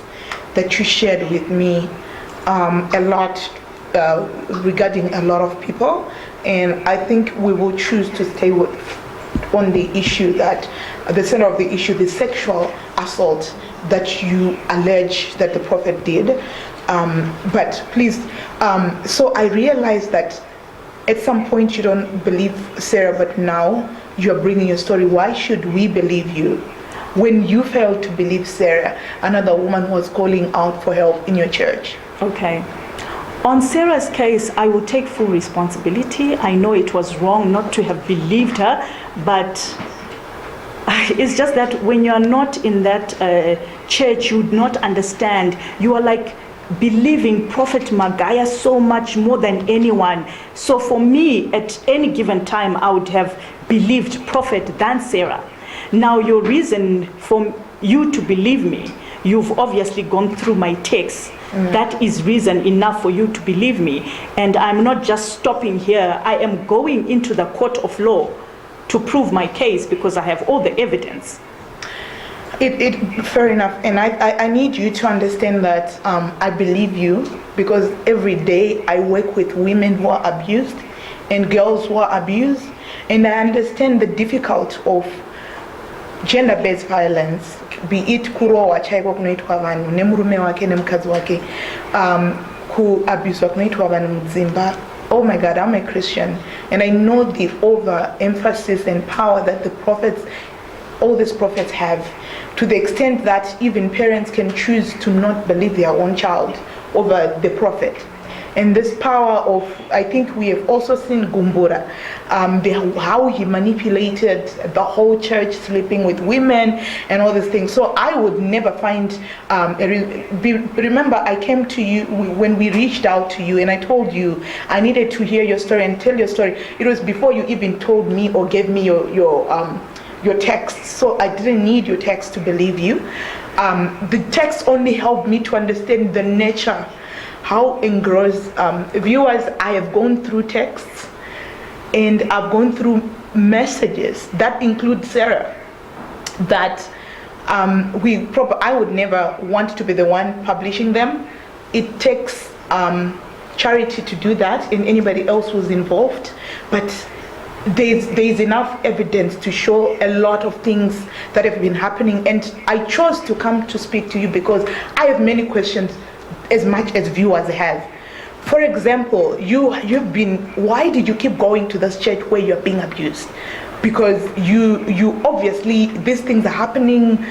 that you shared with me a lot regarding a lot of people, and I think we will choose to stay on the issue that, the center of the issue, the sexual assault that you allege that the prophet did. But please, so I realized that at some point you don't believe Sarah, but now you're bringing your story. Why should we believe you when you failed to believe Sarah, another woman who was calling out for help in your church? Okay. On Sarah's case, I will take full responsibility. I know it was wrong not to have believed her, but it's just that when you're not in that church, you would not understand. You are like believing Prophet Magaya so much more than anyone. So for me, at any given time, I would have believed Prophet than Sarah. Now, your reason for you to believe me, you've obviously gone through my texts. That is reason enough for you to believe me. And I'm not just stopping here. I am going into the court of law to prove my case because I have all the evidence. Fair enough. And I need you to understand that I believe you because every day I work with women who are abused and girls who are abused. And I understand the difficulty of gender-based violence, be it kurowa chaiko kunoitwa vanhu nemurume wake nemukadzi wake, kuabuswa kunoitwa vanhu mudzimba. Oh my God, I'm a Christian, and I know the overemphasis and power that the prophets, all these prophets have, to the extent that even parents can choose to not believe their own child over the prophet. And this power of, I think we have also seen Gumbura, how he manipulated the whole church, sleeping with women and all these things. So I would never find, remember I came to you when we reached out to you and I told you I needed to hear your story and tell your story. It was before you even told me or gave me your text. So I didn't need your text to believe you. The text only helped me to understand the nature, how engrossed. Viewers, I have gone through texts and I've gone through messages that include Sarah that I would never want to be the one publishing them. It takes charity to do that and anybody else who's involved, but there's enough evidence to show a lot of things that have been happening, and I chose to come to speak to you because I have many questions as much as viewers have. For example, why did you keep going to this church where you're being abused? because you obviously, these things are happening.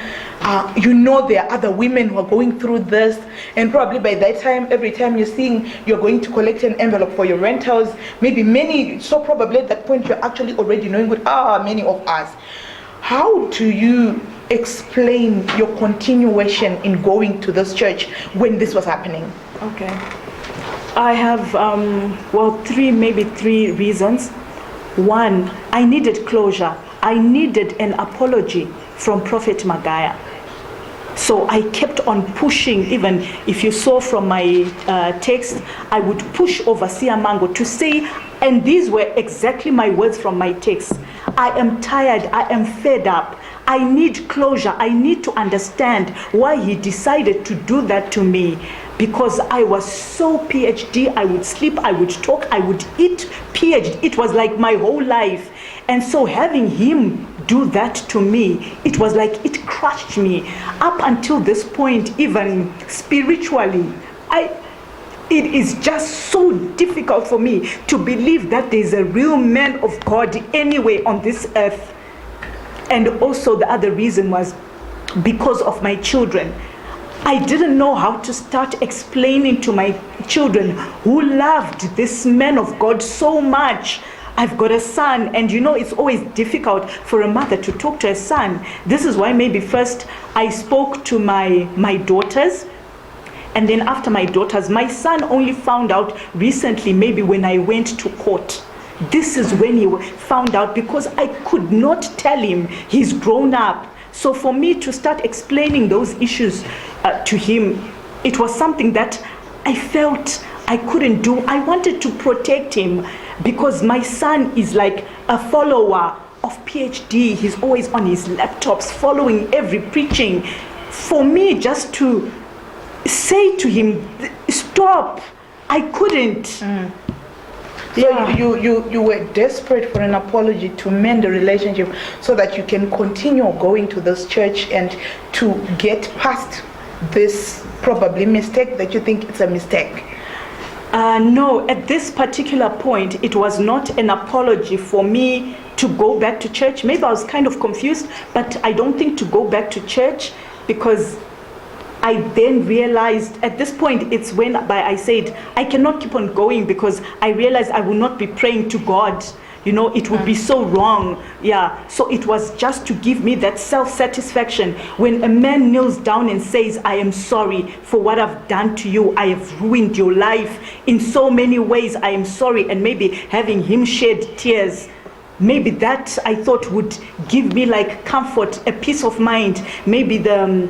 You know there are other women who are going through this, and probably by that time, every time you're going to collect an envelope for your rentals, maybe many, so probably at that point you're actually already knowing good, many of us. How do you explain your continuation in going to this church when this was happening? Okay. I have, maybe three reasons. One, I needed closure. I needed an apology from Prophet Magaya. So I kept on pushing. Even if you saw from my text, I would push Overseer Mango to say, and these were exactly my words from my text, I am tired, I am fed up, I need closure, I need to understand why he decided to do that to me. Because I was so PhD, I would sleep, I would talk, I would eat PhD. It was like my whole life. And so having him do that to me, it was like it crushed me. Up until this point, even spiritually, it is just so difficult for me to believe that there's a real man of God anyway on this earth. And also the other reason was because of my children. I didn't know how to start explaining to my children who loved this man of God so much. I've got a son, and it's always difficult for a mother to talk to a son. This is why maybe first I spoke to my daughters, and then after my daughters, my son only found out recently, maybe when I went to court. This is when he found out, because I could not tell him. He's grown up. So for me to start explaining those issues to him, it was something that I felt I couldn't do. I wanted to protect him because my son is like a follower of PhD. He's always on his laptops following every preaching. For me just to say to him, stop, I couldn't. So you were desperate for an apology to mend the relationship so that you can continue going to this church and to get past this probably mistake that you think it's a mistake. No, at this particular point, it was not an apology for me to go back to church. Maybe I was kind of confused, but I don't think to go back to church, because I then realized at this point, it's when I said, I cannot keep on going, because I realized I will not be praying to God. It would be so wrong. Yeah. So it was just to give me that self-satisfaction. When a man kneels down and says, I am sorry for what I've done to you. I have ruined your life in so many ways. I am sorry. And maybe having him shed tears, maybe that I thought would give me like comfort, a peace of mind. Maybe the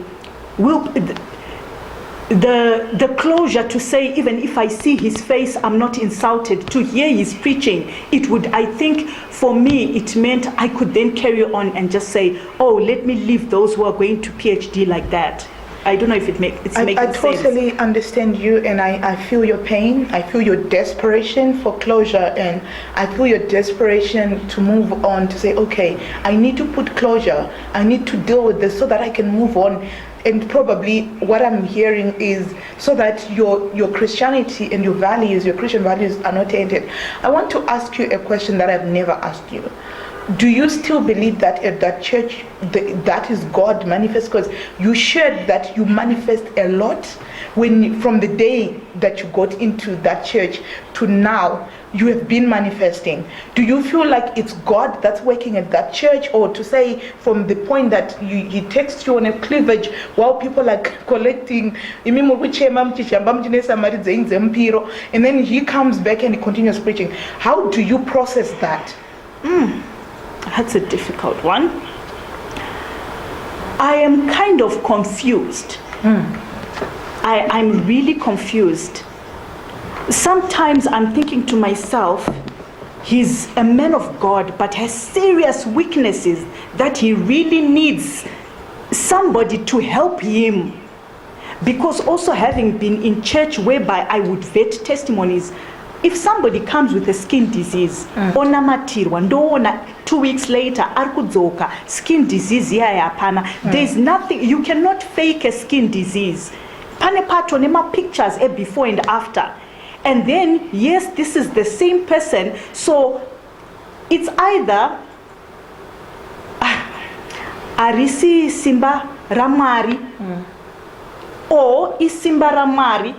closure to say, even if I see his face, I'm not insulted. To hear his preaching, it would, I think, for me, it meant I could then carry on and just say, oh, let me leave those who are going to PhD like that. I don't know if it's making sense. I totally understand you, and I feel your pain. I feel your desperation for closure, and I feel your desperation to move on, to say, okay, I need to put closure. I need to deal with this so that I can move on. And probably what I'm hearing is so that your Christianity and your values, your Christian values, are not tainted. I want to ask you a question that I've never asked you. Do you still believe that at that church, that is God manifest? Because you shared that you manifest a lot from the day that you got into that church to now, you have been manifesting. Do you feel like it's God that's working at that church, or to say from the point that he texts you on a cleavage while people are collecting, and then he comes back and he continues preaching? How do you process that? That's a difficult one. I am kind of confused. I'm really confused. Sometimes I'm thinking to myself, he's a man of God, but has serious weaknesses that he really needs somebody to help him. Because also having been in church whereby I would vet testimonies, if somebody comes with a skin disease, onamatirwa ndoona 2 weeks later arikudzoka skin disease yaya hapana, there's nothing, you cannot fake a skin disease. Pane pato nema pictures before and after. And then, yes, this is the same person. So it's either arisi simba ramari or isimba ramari.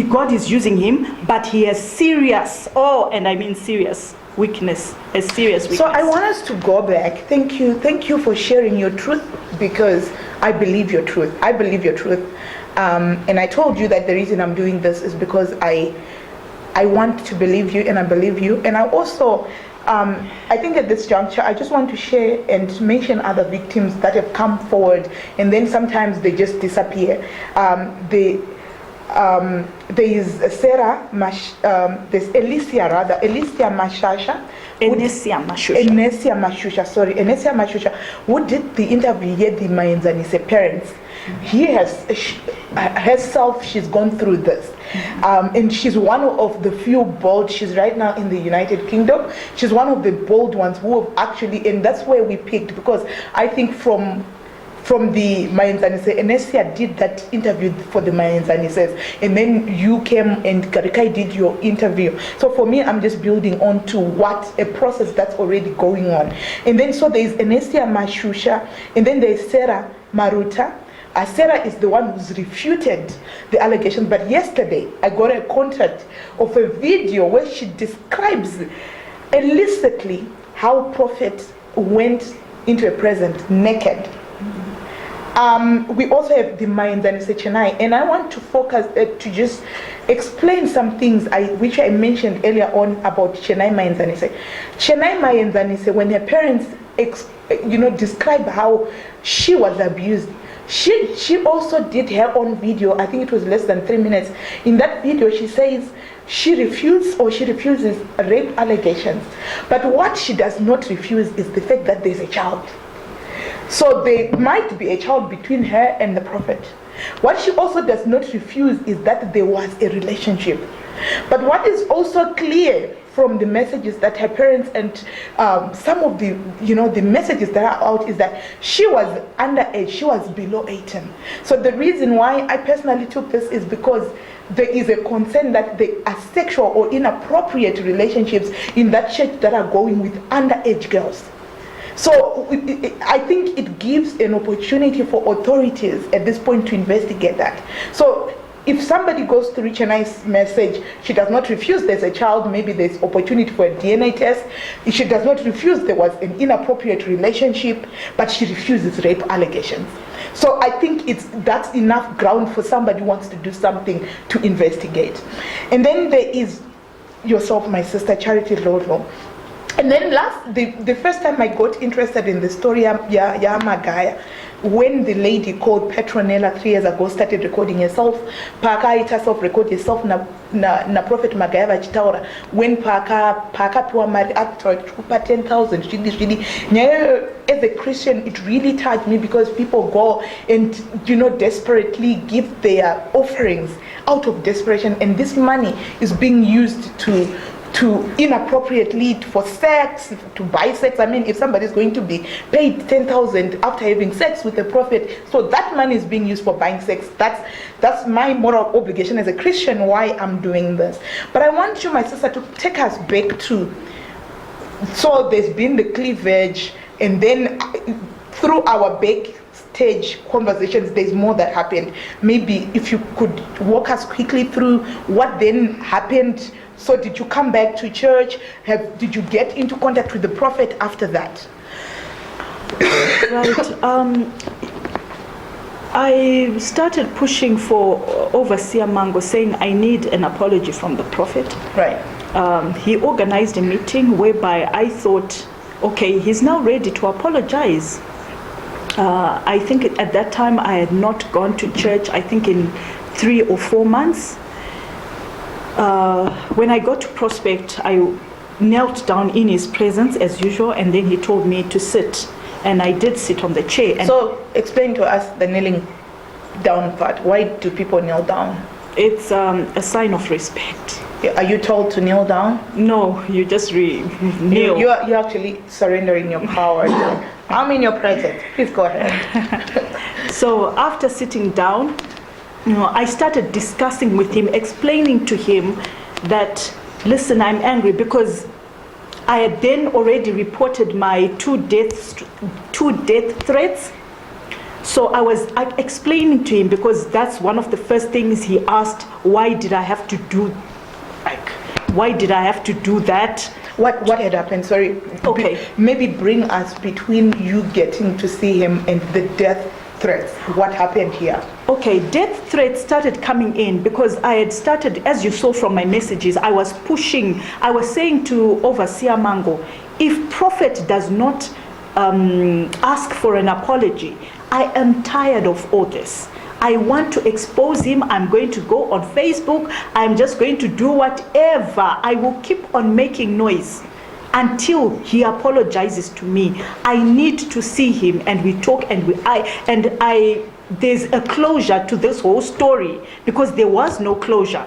God is using him, but he has serious, and I mean serious weakness, a serious weakness. So I want us to go back. Thank you for sharing your truth, because I believe your truth. I believe your truth. And I told you that the reason I'm doing this is because I want to believe you, and I believe you. And I also, I think at this juncture, I just want to share and mention other victims that have come forward, and then sometimes they just disappear. There is Sarah, there's Enesia Mashusha, who did the interview here, the Mayenzanise parents. He herself, she's gone through this. And she's one of the few bold, she's right now in the United Kingdom. She's one of the bold ones who have actually, and that's where we picked, because I think from the Mayenzanise, Enesia did that interview for the Mayenzanises, and then you came and Karikai did your interview. So for me, I'm just building on to a process that's already going on. And then so there's Enesia Mashusha, and then there's Sarah Maruta. Sarah is the one who's refuted the allegations, but yesterday I got a contact of a video where she describes illicitly how Prophet went into a present naked. We also have the Mayenzanise Chennai, and I want to focus to just explain some things which I mentioned earlier on about Chennai Mayenzanise. Chennai Mayenzanise, when her parents describe how she was abused, she also did her own video. I think it was less than 3 minutes. In that video, she says she refuses rape allegations, but what she does not refuse is the fact that there's a child. So there might be a child between her and the Prophet. What she also does not refuse is that there was a relationship. But what is also clear from the messages that her parents and some of the messages that are out is that she was underage, she was below 18. So the reason why I personally took this is because there is a concern that there are sexual or inappropriate relationships in that church that are going with underage girls. So I think it gives an opportunity for authorities at this point to investigate that. So if somebody goes to reach a nice message, she does not refuse there's a child, maybe there's opportunity for a DNA test. She does not refuse there was an inappropriate relationship, but she refuses rape allegations. So I think that's enough ground for somebody who wants to do something to investigate. And then there is yourself, my sister, Charity Lolo. And then the first time I got interested in the story ya Magaya, when the lady called Petronella 3 years ago started recording herself, Paka herself record herself na Prophet Magaya vachitaura, when Paka piwa mari atupa 10,000 really as a Christian it really touched me, because people go and desperately give their offerings out of desperation, and this money is being used to inappropriately for sex, to buy sex. I mean, if somebody is going to be paid 10,000 after having sex with the Prophet, so that money is being used for buying sex. That's my moral obligation as a Christian, why I'm doing this. But I want you, my sister, to take us back to, so there's been the cleavage, and then through our backstage conversations, there's more that happened. Maybe if you could walk us quickly through what then happened. So did you come back to church? Did you get into contact with the Prophet after that? Right. I started pushing for Overseer Mango, saying I need an apology from the Prophet. Right. He organized a meeting whereby I thought, okay, he's now ready to apologize. I think at that time I had not gone to church, I think in 3 or 4 months. When I got to Prospect, I knelt down in his presence as usual, and then he told me to sit, and I did sit on the chair. And so explain to us the kneeling down part. Why do people kneel down? It's a sign of respect. Are you told to kneel down? No, you just kneel. You're actually surrendering your power. I'm in your presence. Please go ahead. So after sitting down, I started discussing with him, explaining to him that, listen, I'm angry because I had then already reported my two death threats. So I was explaining to him, because that's one of the first things he asked, why did I have to do that? What had happened? Sorry. Okay. Maybe bring us between you getting to see him and the death threats. What happened here? Okay, death threats started coming in because I had started, as you saw from my messages, I was saying to Overseer Mango, if Prophet does not ask for an apology, I am tired of all this. I want to expose him. I'm going to go on Facebook. I'm just going to do whatever. I will keep on making noise until he apologizes to me. I need to see him and we talk and there's a closure to this whole story, because there was no closure,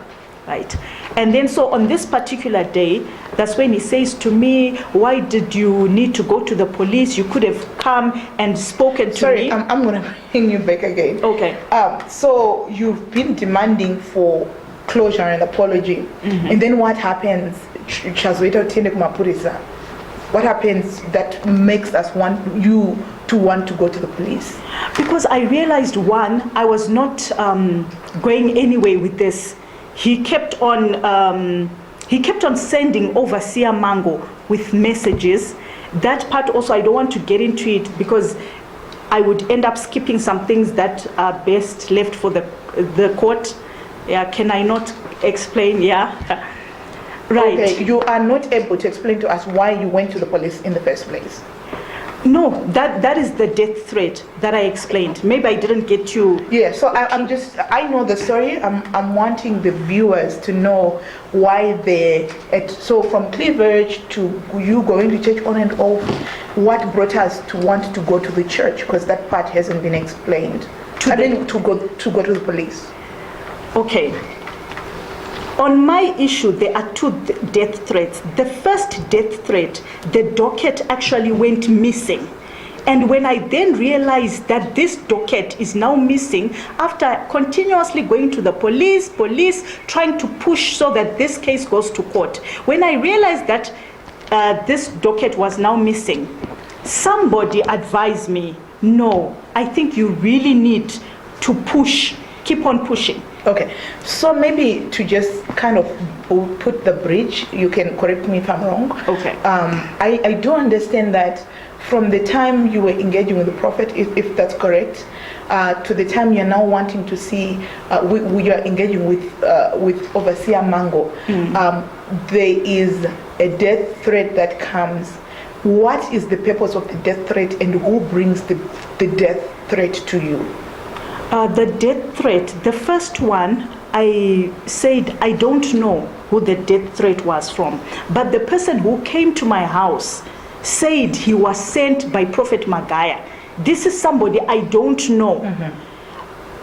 right? And then so on this particular day, that's when he says to me, why did you need to go to the police? You could have come and spoken to me. Sorry, I'm going to bring you back again. Okay. So you've been demanding for closure and apology. And then what happens? What happens that makes us want you to want to go to the police? Because I realized, one, I was not going anywhere with this. He kept on sending Overseer Mango with messages. That part also, I don't want to get into it because I would end up skipping some things that are best left for the court. Yeah, can I not explain? Yeah. Right. Okay, you are not able to explain to us why you went to the police in the first place. No, that is the death threat that I explained. Maybe I didn't get you. Yeah, so I know the story. I'm wanting the viewers to know why so from cleavage to you going to church on and off, what brought us to want to go to the church, because that part hasn't been explained. To go to the police. Okay. On my issue, there are two death threats. The first death threat, the docket actually went missing. And when I then realized that this docket is now missing, after continuously going to the police trying to push so that this case goes to court, when I realized that this docket was now missing, somebody advised me, no, I think you really need to push, keep on pushing. Okay, so maybe to just kind of put the bridge, you can correct me if I'm wrong. Okay. I do understand that from the time you were engaging with the Prophet, if that's correct, to the time you're now wanting to see, we are engaging with Overseer Mango, there is a death threat that comes. What is the purpose of the death threat, and who brings the death threat to you? The death threat, the first one, I said I don't know who the death threat was from, but the person who came to my house said he was sent by Prophet Magaya. This is somebody I don't know.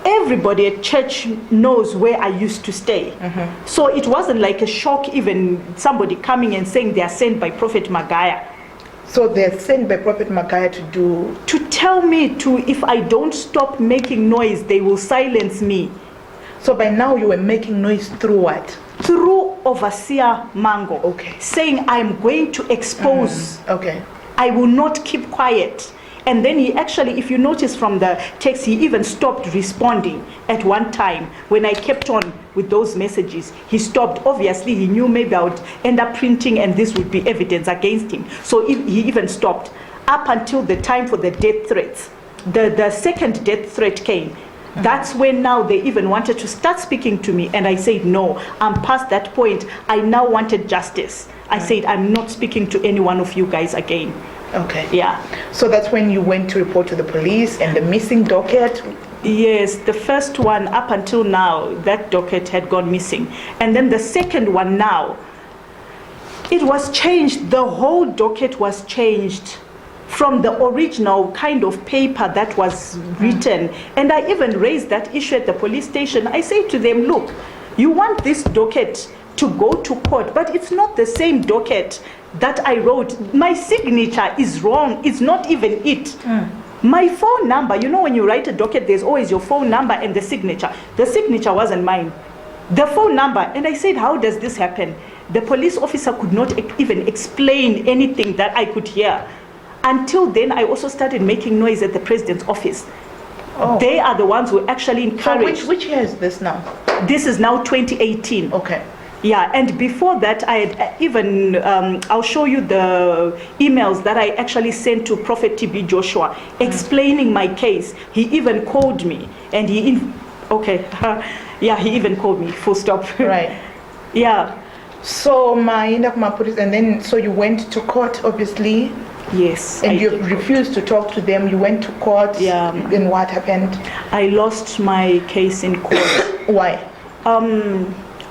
Everybody at church knows where I used to stay. So it wasn't like a shock, even somebody coming and saying they are sent by Prophet Magaya. So they're sent by Prophet Magaya to tell me if I don't stop making noise, they will silence me. So by now you were making noise through what? Through Overseer Mango. Okay. Saying I'm going to expose. Okay. I will not keep quiet. And then he actually, if you notice from the text, he even stopped responding at one time. When I kept on with those messages, he stopped. Obviously, he knew maybe I would end up printing and this would be evidence against him. So he even stopped up until the time for the death threats. The second death threat came. That's when now they even wanted to start speaking to me. And I said, no, I'm past that point. I now wanted justice. I said, I'm not speaking to any one of you guys again. Okay. Yeah. So that's when you went to report to the police and the missing docket? Yes, the first one up until now, that docket had gone missing. And then the second one now, it was changed. The whole docket was changed from the original kind of paper that was written. And I even raised that issue at the police station. I say to them, look, you want this docket to go to court, but it's not the same docket that I wrote. My signature is wrong. It's not even it. My phone number, you know when you write a docket, there's always your phone number and the signature. The signature wasn't mine. The phone number, and I said, how does this happen? The police officer could not even explain anything that I could hear. Until then, I also started making noise at the president's office. Oh. They are the ones who actually encouraged. So which year is this now? This is now 2018. Okay. Yeah, and before that, I had even, I'll show you the emails that I actually sent to Prophet TB Joshua explaining my case. He even called me, and he even called me, full stop. Right. Yeah. So and then so you went to court, obviously. Yes. And you refused to talk to them. You went to court. Yeah. And what happened? I lost my case in court. Why?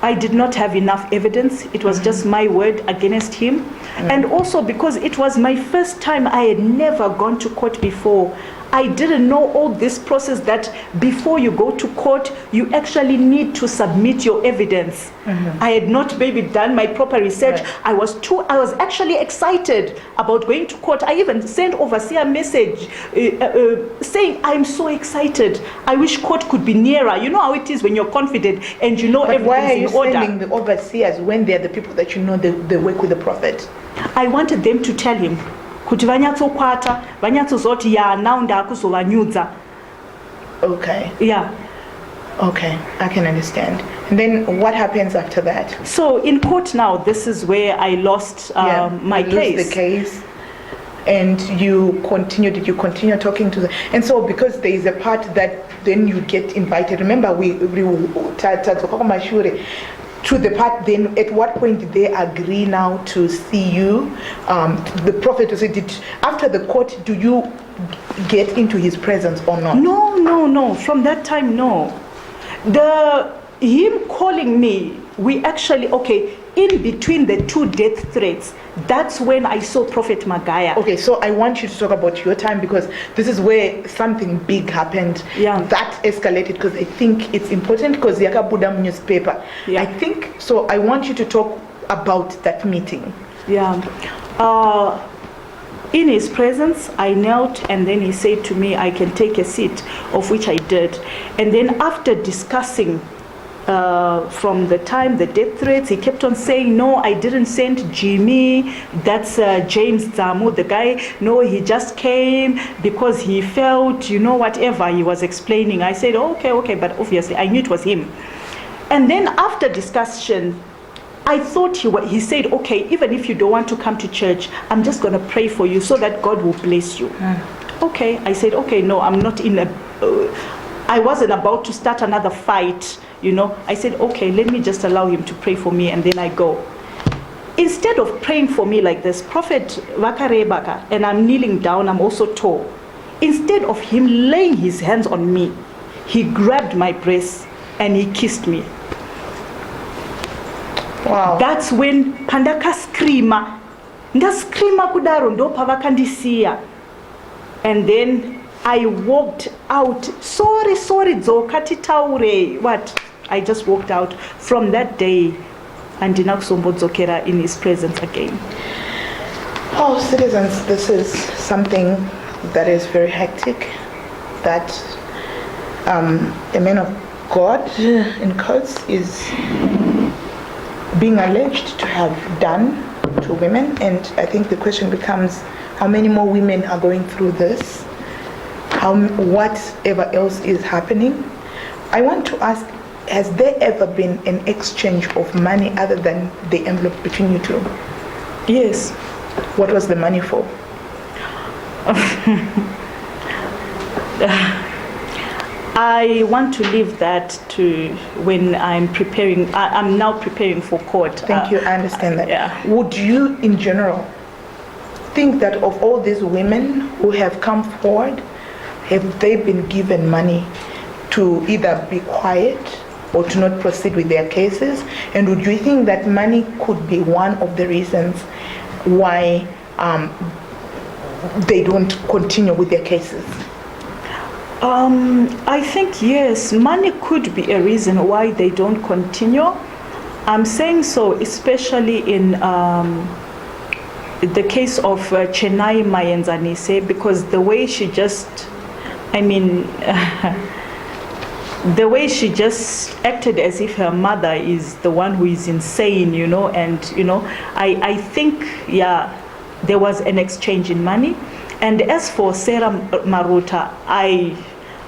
I did not have enough evidence. It was just my word against him. And also because it was my first time, I had never gone to court before. I didn't know all this process that before you go to court, you actually need to submit your evidence. I had not maybe done my proper research. Right. I was actually excited about going to court. I even sent overseer a message saying, I'm so excited. I wish court could be nearer. You know how it is when you're confident and you know But why are everything's you in order. sending the overseers when they're the people that you know they work with the prophet? I wanted them to tell him kuti vanyatsokwata vanyatsozoti ya now ndakuzovanyudza. Okay. Yeah. Okay, I can understand. And then what happens after that? So in court now, this is where I lost my you lose case. the case, and you continue. Did you continue talking to them? And so because there is a part that then you get invited. Remember, to the part, then at what point did they agree now to see you? The prophet was it after the court, do you get into his presence or not? No. From that time, no. Him calling me, we actually, in between the two death threats, that's when I saw Prophet Magaya. Okay, so I want you to talk about your time because this is where something big happened. Yeah. That escalated because I think it's important because Yaka Budam newspaper. Yeah. I think, so I want you to talk about that meeting. Yeah. In his presence, I knelt and then he said to me, I can take a seat, of which I did. And then after discussing from the time the death threats, he kept on saying, no, I didn't send Jimmy, that's James Zamu, the guy. No, he just came because he felt, whatever he was explaining. I said, okay, but obviously I knew it was him. And then after discussion, I thought he said, okay, even if you don't want to come to church, I'm just going to pray for you so that God will bless you. Okay, I said, okay, no, I'm not in I wasn't about to start another fight, I said, okay, let me just allow him to pray for me and then I go. Instead of praying for me like this, Prophet Vakarebaka, and I'm kneeling down, I'm also tall. Instead of him laying his hands on me, he grabbed my breast and he kissed me. Wow. That's when pandaka screama. Ndascreama kudaro ndo pavakandisiya. And then I walked out. Sorry, dzokati taure. What? I just walked out. From that day, andinakusombodzokera in his presence again. Oh, citizens, this is something that is very hectic. That a man of God, in quotes, is being alleged to have done to women. And I think the question becomes, how many more women are going through this? Whatever else is happening? I want to ask, has there ever been an exchange of money other than the envelope between you two? Yes. What was the money for? I want to leave that to when I'm preparing. I'm now preparing for court. Thank you, I understand that. Yeah. Would you, in general, think that of all these women who have come forward, have they been given money to either be quiet or to not proceed with their cases? And would you think that money could be one of the reasons why they don't continue with their cases? I think yes, money could be a reason why they don't continue. I'm saying so, especially in the case of Chennai Mayenzanise, because the way she just, The way she just acted as if her mother is the one who is insane, and I think, yeah, there was an exchange in money. And as for Sarah Maruta, I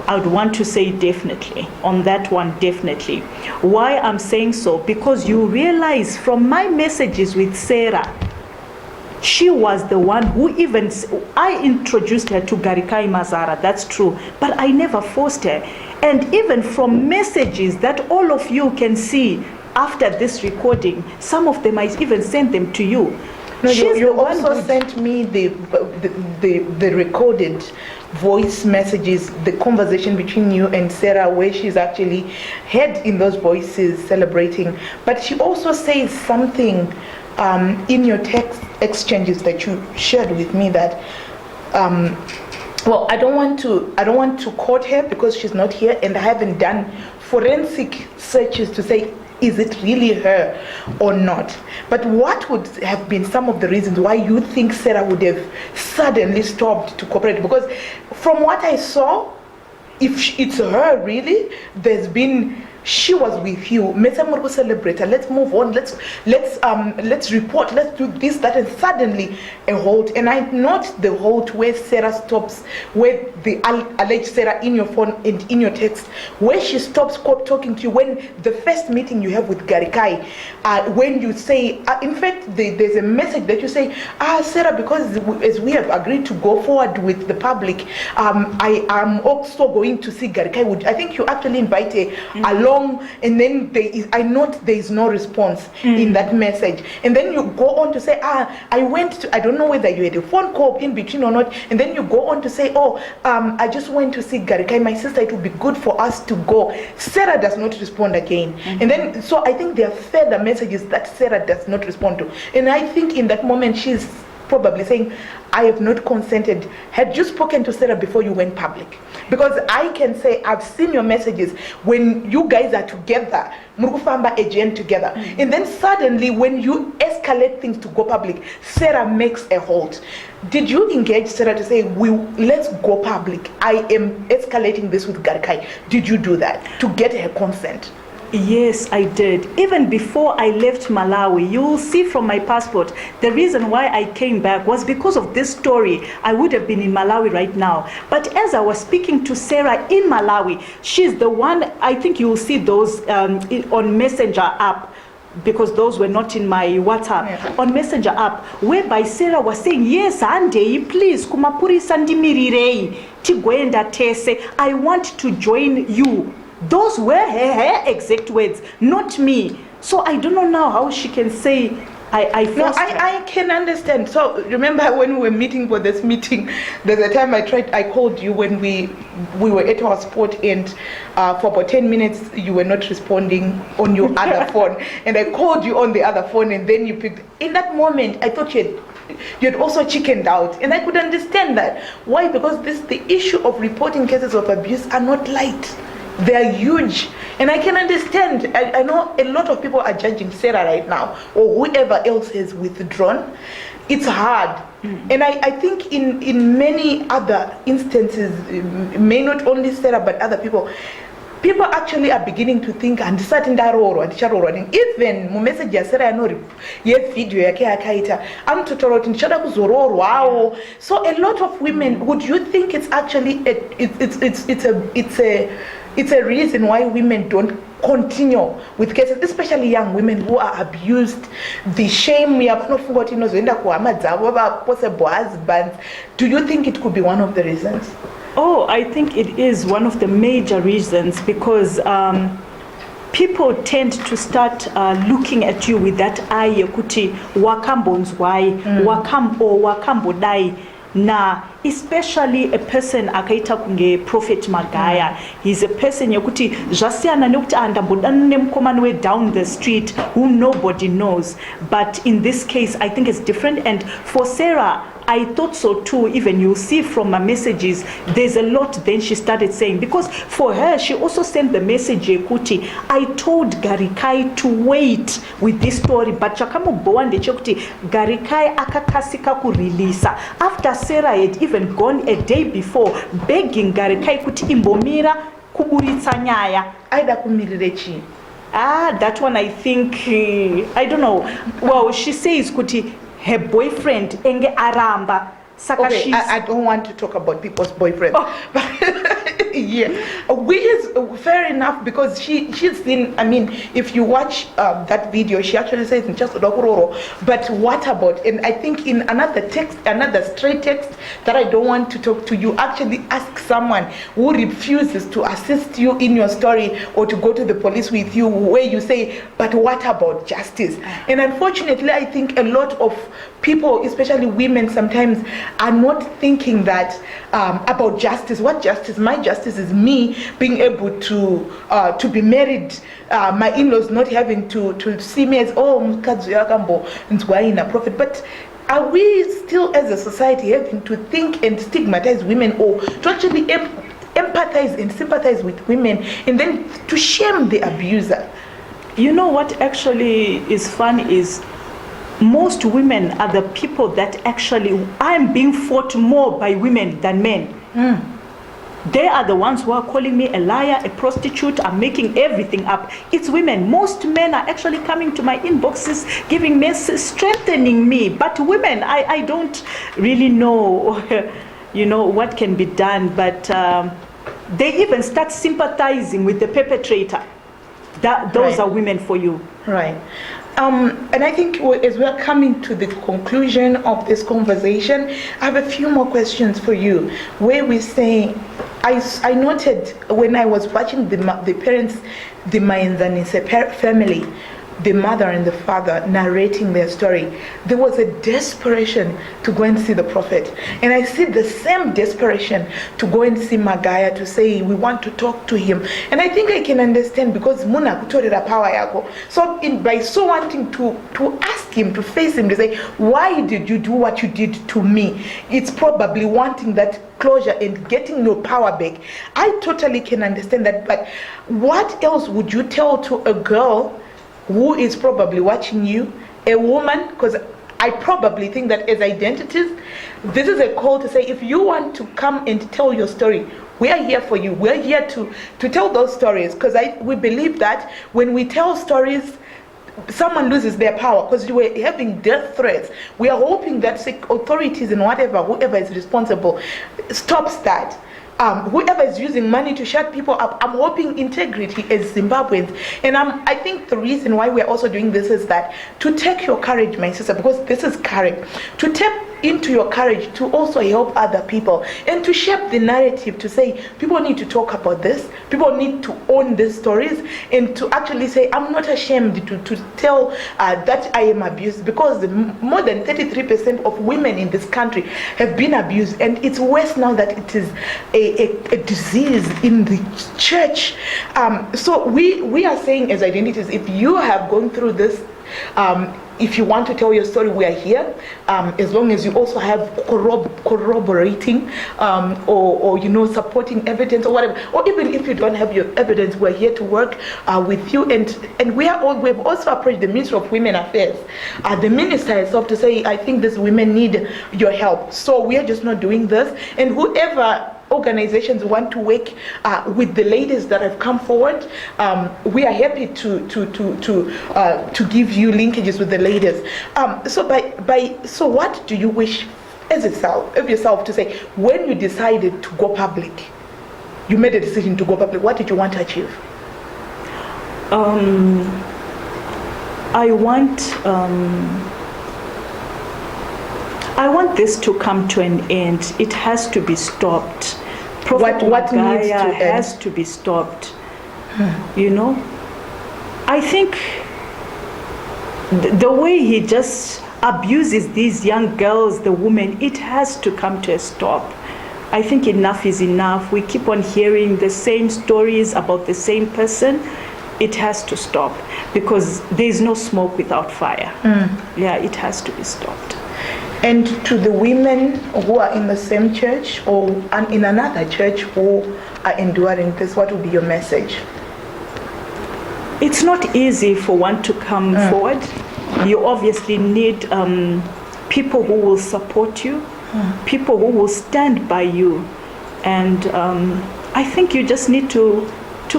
would want to say definitely, on that one, definitely. Why I'm saying so? Because you realize from my messages with Sarah, she was the one who I introduced her to Garikai Mazara, that's true, but I never forced her. And even from messages that all of you can see after this recording, some of them I even sent them to you. No, you also sent me the recorded voice messages, the conversation between you and Sarah, where she's actually heard in those voices celebrating. But she also says something in your text exchanges that you shared with me that well, I don't want to quote her because she's not here, and I haven't done forensic searches to say is it really her or not. But what would have been some of the reasons why you think Sarah would have suddenly stopped to cooperate? Because from what I saw, if it's her really, she was with you. Let's move on. Let's report. Let's do this, that, and suddenly a halt. And I note the halt where Sarah stops, where the alleged Sarah in your phone and in your text, where she stops talking to you when the first meeting you have with Garikai, when you say, in fact, there's a message that you say, Sarah, because as we have agreed to go forward with the public, I am also going to see Garikai. I think you actually invite her along. And then I note there is no response in that message. And then you go on to say, I don't know whether you had a phone call in between or not. And then you go on to say, I just went to see Garikai, my sister, it would be good for us to go. Sarah does not respond again. And then, so I think there are further messages that Sarah does not respond to. And I think in that moment, she's probably saying, I have not consented. Had you spoken to Sarah before you went public? Because I can say, I've seen your messages when you guys are together, Murugufamba agent together. And then suddenly, when you escalate things to go public, Sarah makes a halt. Did you engage Sarah to say, let's go public? I am escalating this with Garikai. Did you do that to get her consent? Yes, I did. Even before I left Malawi, you will see from my passport, the reason why I came back was because of this story. I would have been in Malawi right now. But as I was speaking to Sarah in Malawi, she's the one, I think you will see those on Messenger app, because those were not in my WhatsApp, on Messenger app, whereby Sarah was saying, yes, Ande, please, kumapuri sandimirirei, tigwenda tese, I want to join you. Those were her exact words, not me. So I don't know now how she can say I can understand. So remember when we were meeting for this meeting, there's a time I called you when we were at our sport, and for about 10 minutes you were not responding on your other phone, and I called you on the other phone, and then you picked. In that moment I thought you had also chickened out, and I could understand that. Why? Because the issue of reporting cases of abuse are not light. They are huge, and I can understand. I know a lot of people are judging Sarah right now, or whoever else has withdrawn. It's hard, and I think in many other instances, may not only Sarah but other people actually are beginning to think and certain even mu message ya Sarah no ye video yake akaita amtotoro tinchada kuzororwa. So a lot of women, would you think it's actually it's a reason why women don't continue with cases, especially young women who are abused? The shame we have not forgotten. Possible husbands. Do you think it could be one of the reasons? Oh, I think it is one of the major reasons, because people tend to start looking at you with that eye yokuti wakambonzwai, wakambodai. Na especially a person akaita kunge Prophet Magaya, he's a person yokuti jasiana nokuti andambodane mkomani down the street whom nobody knows. But in this case, I think it's different. And for Sarah, I thought so too. Even you'll see from my messages, there's a lot then she started saying, because for her, she also sent the message, Kuti, I told Garikai to wait with this story, but Chakamu Boande Chokti, Garikai akakasika ku release. After Sarah had even gone a day before, begging Garikai kuti imbomira, kuburitsa nyaya. aida kumirire chii? That one I think, I don't know. Well, she says kuti her boyfriend enge aramba. Saka Okay, I don't want to talk about people's boyfriends. Yeah, which is fair enough, because she's seen, I mean, if you watch that video, she actually says in just Dokuroro, but what about, and I think in another text, another straight text that I don't want to talk to, you actually ask someone who refuses to assist you in your story or to go to the police with you, where you say, but what about justice? And unfortunately, I think a lot of people, especially women, sometimes are not thinking that about justice. What justice? My justice is me being able to be married, my in-laws not having to see me as, oh, mkazi yakambo nzwaina prophet. But are we still as a society having to think and stigmatize women, or to actually empathize and sympathize with women, and then to shame the abuser? You know what actually is fun is, most women are the people that actually, I'm being fought more by women than men. They are the ones who are calling me a liar, a prostitute, I'm making everything up. It's women. Most men are actually coming to my inboxes, giving messages, strengthening me. But women, I don't really know, you know, what can be done. But they even start sympathizing with the perpetrator. Those are women for you. Right. And I think as we're coming to the conclusion of this conversation, I have a few more questions for you, where we say, I noted when I was watching the parents, the Mayanzanise family, the mother and the father narrating their story, there was a desperation to go and see the prophet. And I see the same desperation to go and see Magaya, to say, we want to talk to him. And I think I can understand, because Muna kutorera power yako. So by so wanting to ask him, to face him, to say, why did you do what you did to me? It's probably wanting that closure and getting your power back. I totally can understand that. But what else would you tell to a girl who is probably watching you, a woman? Because I probably think that as identities, this is a call to say, if you want to come and tell your story, we are here for you. We're here to tell those stories, because we believe that when we tell stories, someone loses their power, because you were having death threats. We are hoping that authorities and whoever is responsible stops that. Whoever is using money to shut people up, I'm hoping integrity as Zimbabweans. And I think the reason why we're also doing this is that to take your courage, my sister, because this is courage, to tap into your courage to also help other people, and to shape the narrative, to say people need to talk about this, people need to own these stories, and to actually say, I'm not ashamed to tell that I am abused, because more than 33% of women in this country have been abused, and it's worse now that it is a disease in the church. So we are saying as identities, if you have gone through this, if you want to tell your story, we are here, as long as you also have corroborating or you know, supporting evidence or whatever, or even if you don't have your evidence, we're here to work with you. And we've also approached the Ministry of Women Affairs, the minister herself, to say, I think these women need your help. So we are just not doing this, and whoever organizations want to work with the ladies that have come forward, we are happy to give you linkages with the ladies. So what do you wish as yourself to say, when you decided to go public, you made a decision to go public, what did you want to achieve? I want this to come to an end. It has to be stopped. Prophet What needs to end? has to be stopped. You know, I think the way he just abuses these young girls, the women, it has to come to a stop. I think enough is enough. We keep on hearing the same stories about the same person. It has to stop, because there is no smoke without fire. Yeah, it has to be stopped. And to the women who are in the same church or in another church who are enduring this, what would be your message? It's not easy for one to come forward. You obviously need people who will support you, people who will stand by you. And I think you just need to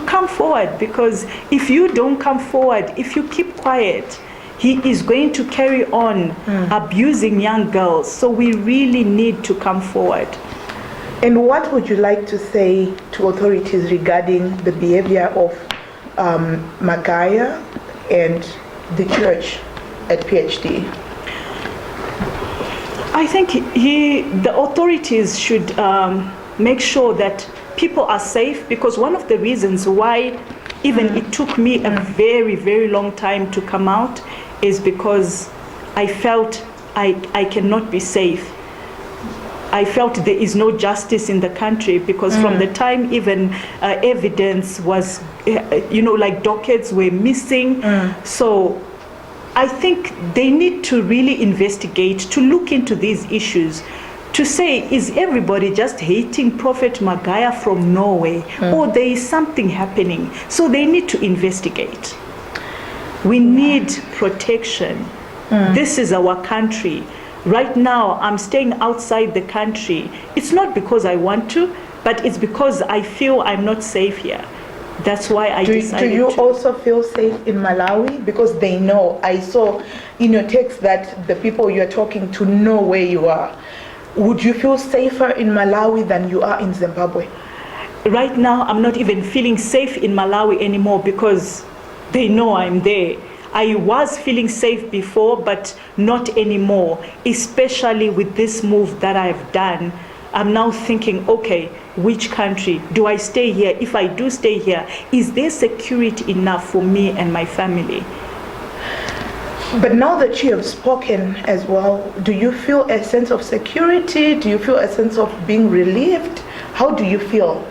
come forward, because if you don't come forward, if you keep quiet, he is going to carry on abusing young girls. So we really need to come forward. And what would you like to say to authorities regarding the behavior of Magaya and the church at PhD? I think the authorities should make sure that people are safe, because one of the reasons why even it took me a very, very long time to come out is because I felt I cannot be safe. I felt there is no justice in the country, because from the time even evidence was, like dockets were missing. So I think they need to really investigate, to look into these issues, to say, is everybody just hating Prophet Magaya from Norway, or there is something happening? So they need to investigate. We need protection. This is our country. Right now, I'm staying outside the country. It's not because I want to, but it's because I feel I'm not safe here. That's why I decided to. Do you also feel safe in Malawi? Because they know. I saw in your text that the people you're talking to know where you are. Would you feel safer in Malawi than you are in Zimbabwe? Right now, I'm not even feeling safe in Malawi anymore, because they know I'm there. I was feeling safe before, but not anymore, especially with this move that I've done. I'm now thinking, okay, which country? Do I stay here? If I do stay here, is there security enough for me and my family? But now that you have spoken as well, do you feel a sense of security? Do you feel a sense of being relieved? How do you feel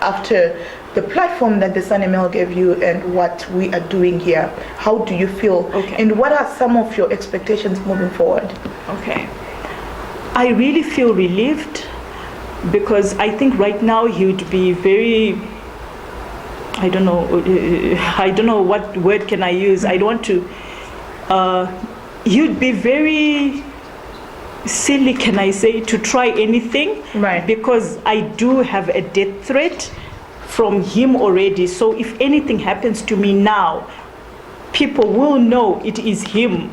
after the platform that the Sun ML gave you and what we are doing here? How do you feel? Okay. And what are some of your expectations moving forward? Okay. I really feel relieved, because I think right now he would be very, I don't know what word can I use. I don't want to, you'd be very silly, can I say, to try anything. Right. Because I do have a death threat from him already. So if anything happens to me now, people will know it is him,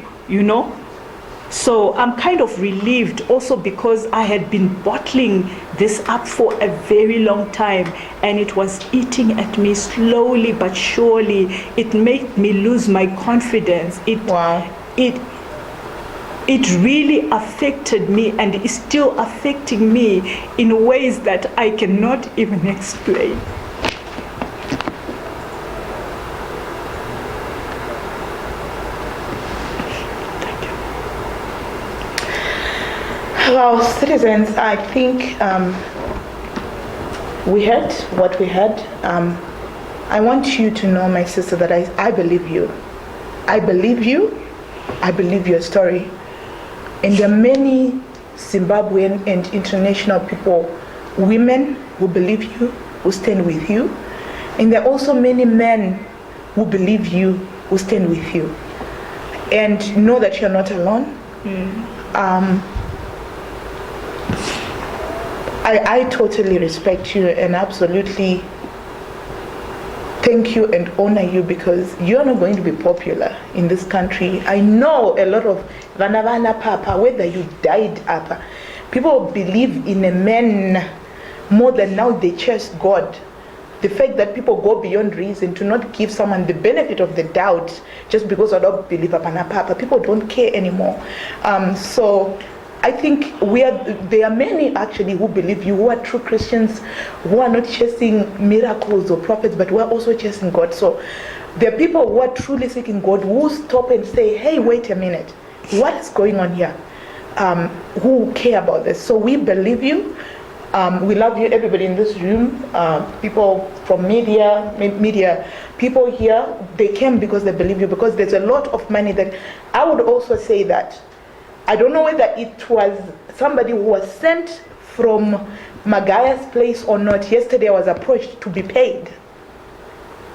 So I'm kind of relieved also, because I had been bottling this up for a very long time, and it was eating at me slowly but surely. It made me lose my confidence. It really affected me, and is still affecting me in ways that I cannot even explain. Well, citizens, I think we had what we had. I want you to know, my sister, that I believe you. I believe you. I believe your story. And there are many Zimbabwean and international people, women who believe you, who stand with you. And there are also many men who believe you, who stand with you. And know that you're not alone. I totally respect you and absolutely thank you and honor you, because you're not going to be popular in this country. I know a lot of Vanavana Papa, whether you died Papa, people believe in a man more than now they chase God. The fact that people go beyond reason to not give someone the benefit of the doubt just because I don't believe Papa, people don't care anymore. So I think there are many actually who believe you, who are true Christians, who are not chasing miracles or prophets, but who are also chasing God. So there are people who are truly seeking God, who stop and say, hey, wait a minute, what is going on here? Who care about this. So we believe you. We love you, everybody in this room, people from media, people here, they came because they believe you, because there's a lot of money that I would also say that I don't know whether it was somebody who was sent from Magaya's place or not. Yesterday I was approached to be paid.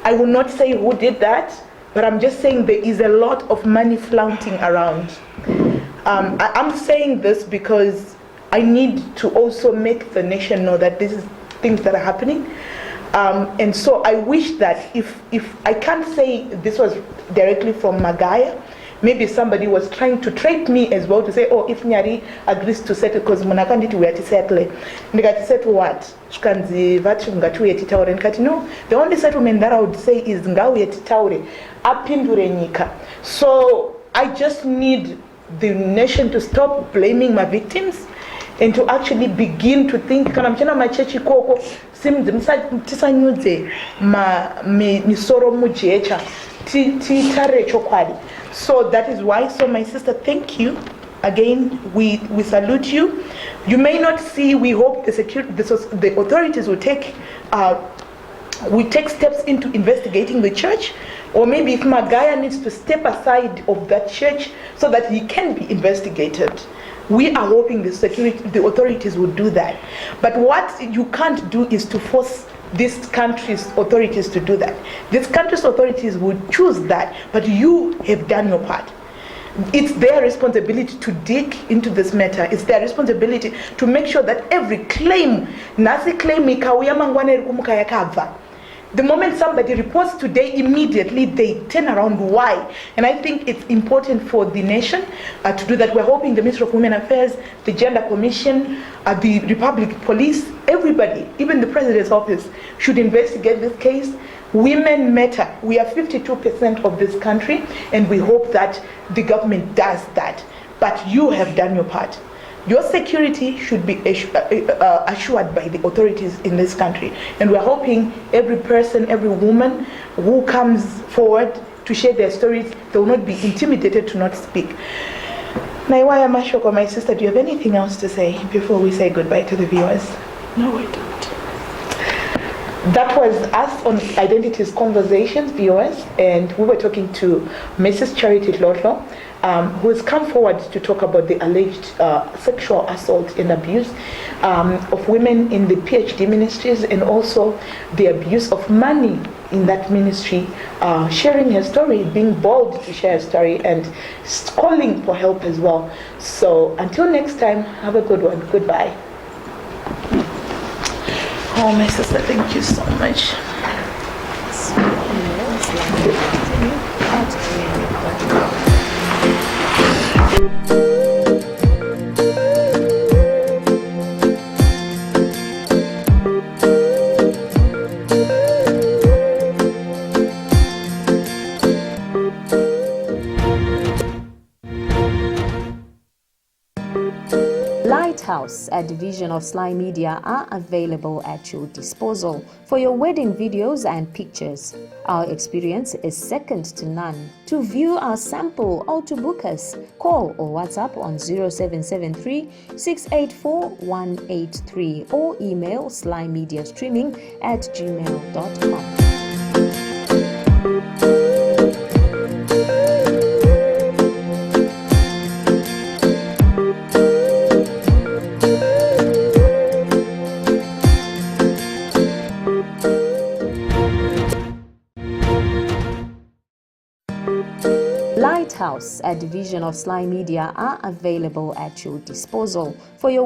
I will not say who did that, but I'm just saying there is a lot of money flaunting around. I'm saying this because I need to also make the nation know that this is things that are happening. And so I wish that if I can't say this was directly from Magaya, maybe somebody was trying to trap me as well to say, oh, if Nyari agrees to settle, because munakanditi we are to settle. Ndikati settle what? Shkanzi vatu ngatuye titaure. Ndikati no, the only settlement that I would say is ngauye titaure. Apindure nyika. So I just need the nation to stop blaming my victims and to actually begin to think kana mchana machechi koko tisanyudze misoro mujecha titare chokwadi. So that is why. So my sister, thank you again. We salute you. You may not see, we hope the authorities will take steps into investigating the church, or maybe if Magaya needs to step aside of that church so that he can be investigated. We are hoping the authorities will do that. But what you can't do is to force this country's authorities to do that. This country's authorities will choose that, but you have done your part. It's their responsibility to dig into this matter. It's their responsibility to make sure that every claim, nasi claim ikauya mangwana irikumuka yakava. The moment somebody reports today, immediately they turn around. Why? And I think it's important for the nation to do that. We're hoping the Ministry of Women Affairs, the Gender Commission, the Republic Police, everybody, even the President's office, should investigate this case. Women matter. We are 52% of this country, and we hope that the government does that. But you have done your part. Your security should be assured by the authorities in this country. And we're hoping every person, every woman who comes forward to share their stories, they will not be intimidated to not speak. Naiwaya Mashoko, my sister, do you have anything else to say before we say goodbye to the viewers? No, I don't. That was us on Identities Conversations, viewers, and we were talking to Mrs. Charity Lotlo, who has come forward to talk about the alleged sexual assault and abuse of women in the PhD ministries, and also the abuse of money in that ministry, sharing her story, being bold to share her story, and calling for help as well. So until next time, have a good one. Goodbye. Oh, my sister, thank you so much. Lighthouse, a division of SlyMedia, are available at your disposal for your wedding videos and pictures. Our experience is second to none. To view our sample or to book us, call or WhatsApp on 0773 684 183 or email slymediastreaming@gmail.com. Lighthouse, a division of SlyMedia, are available at your disposal for your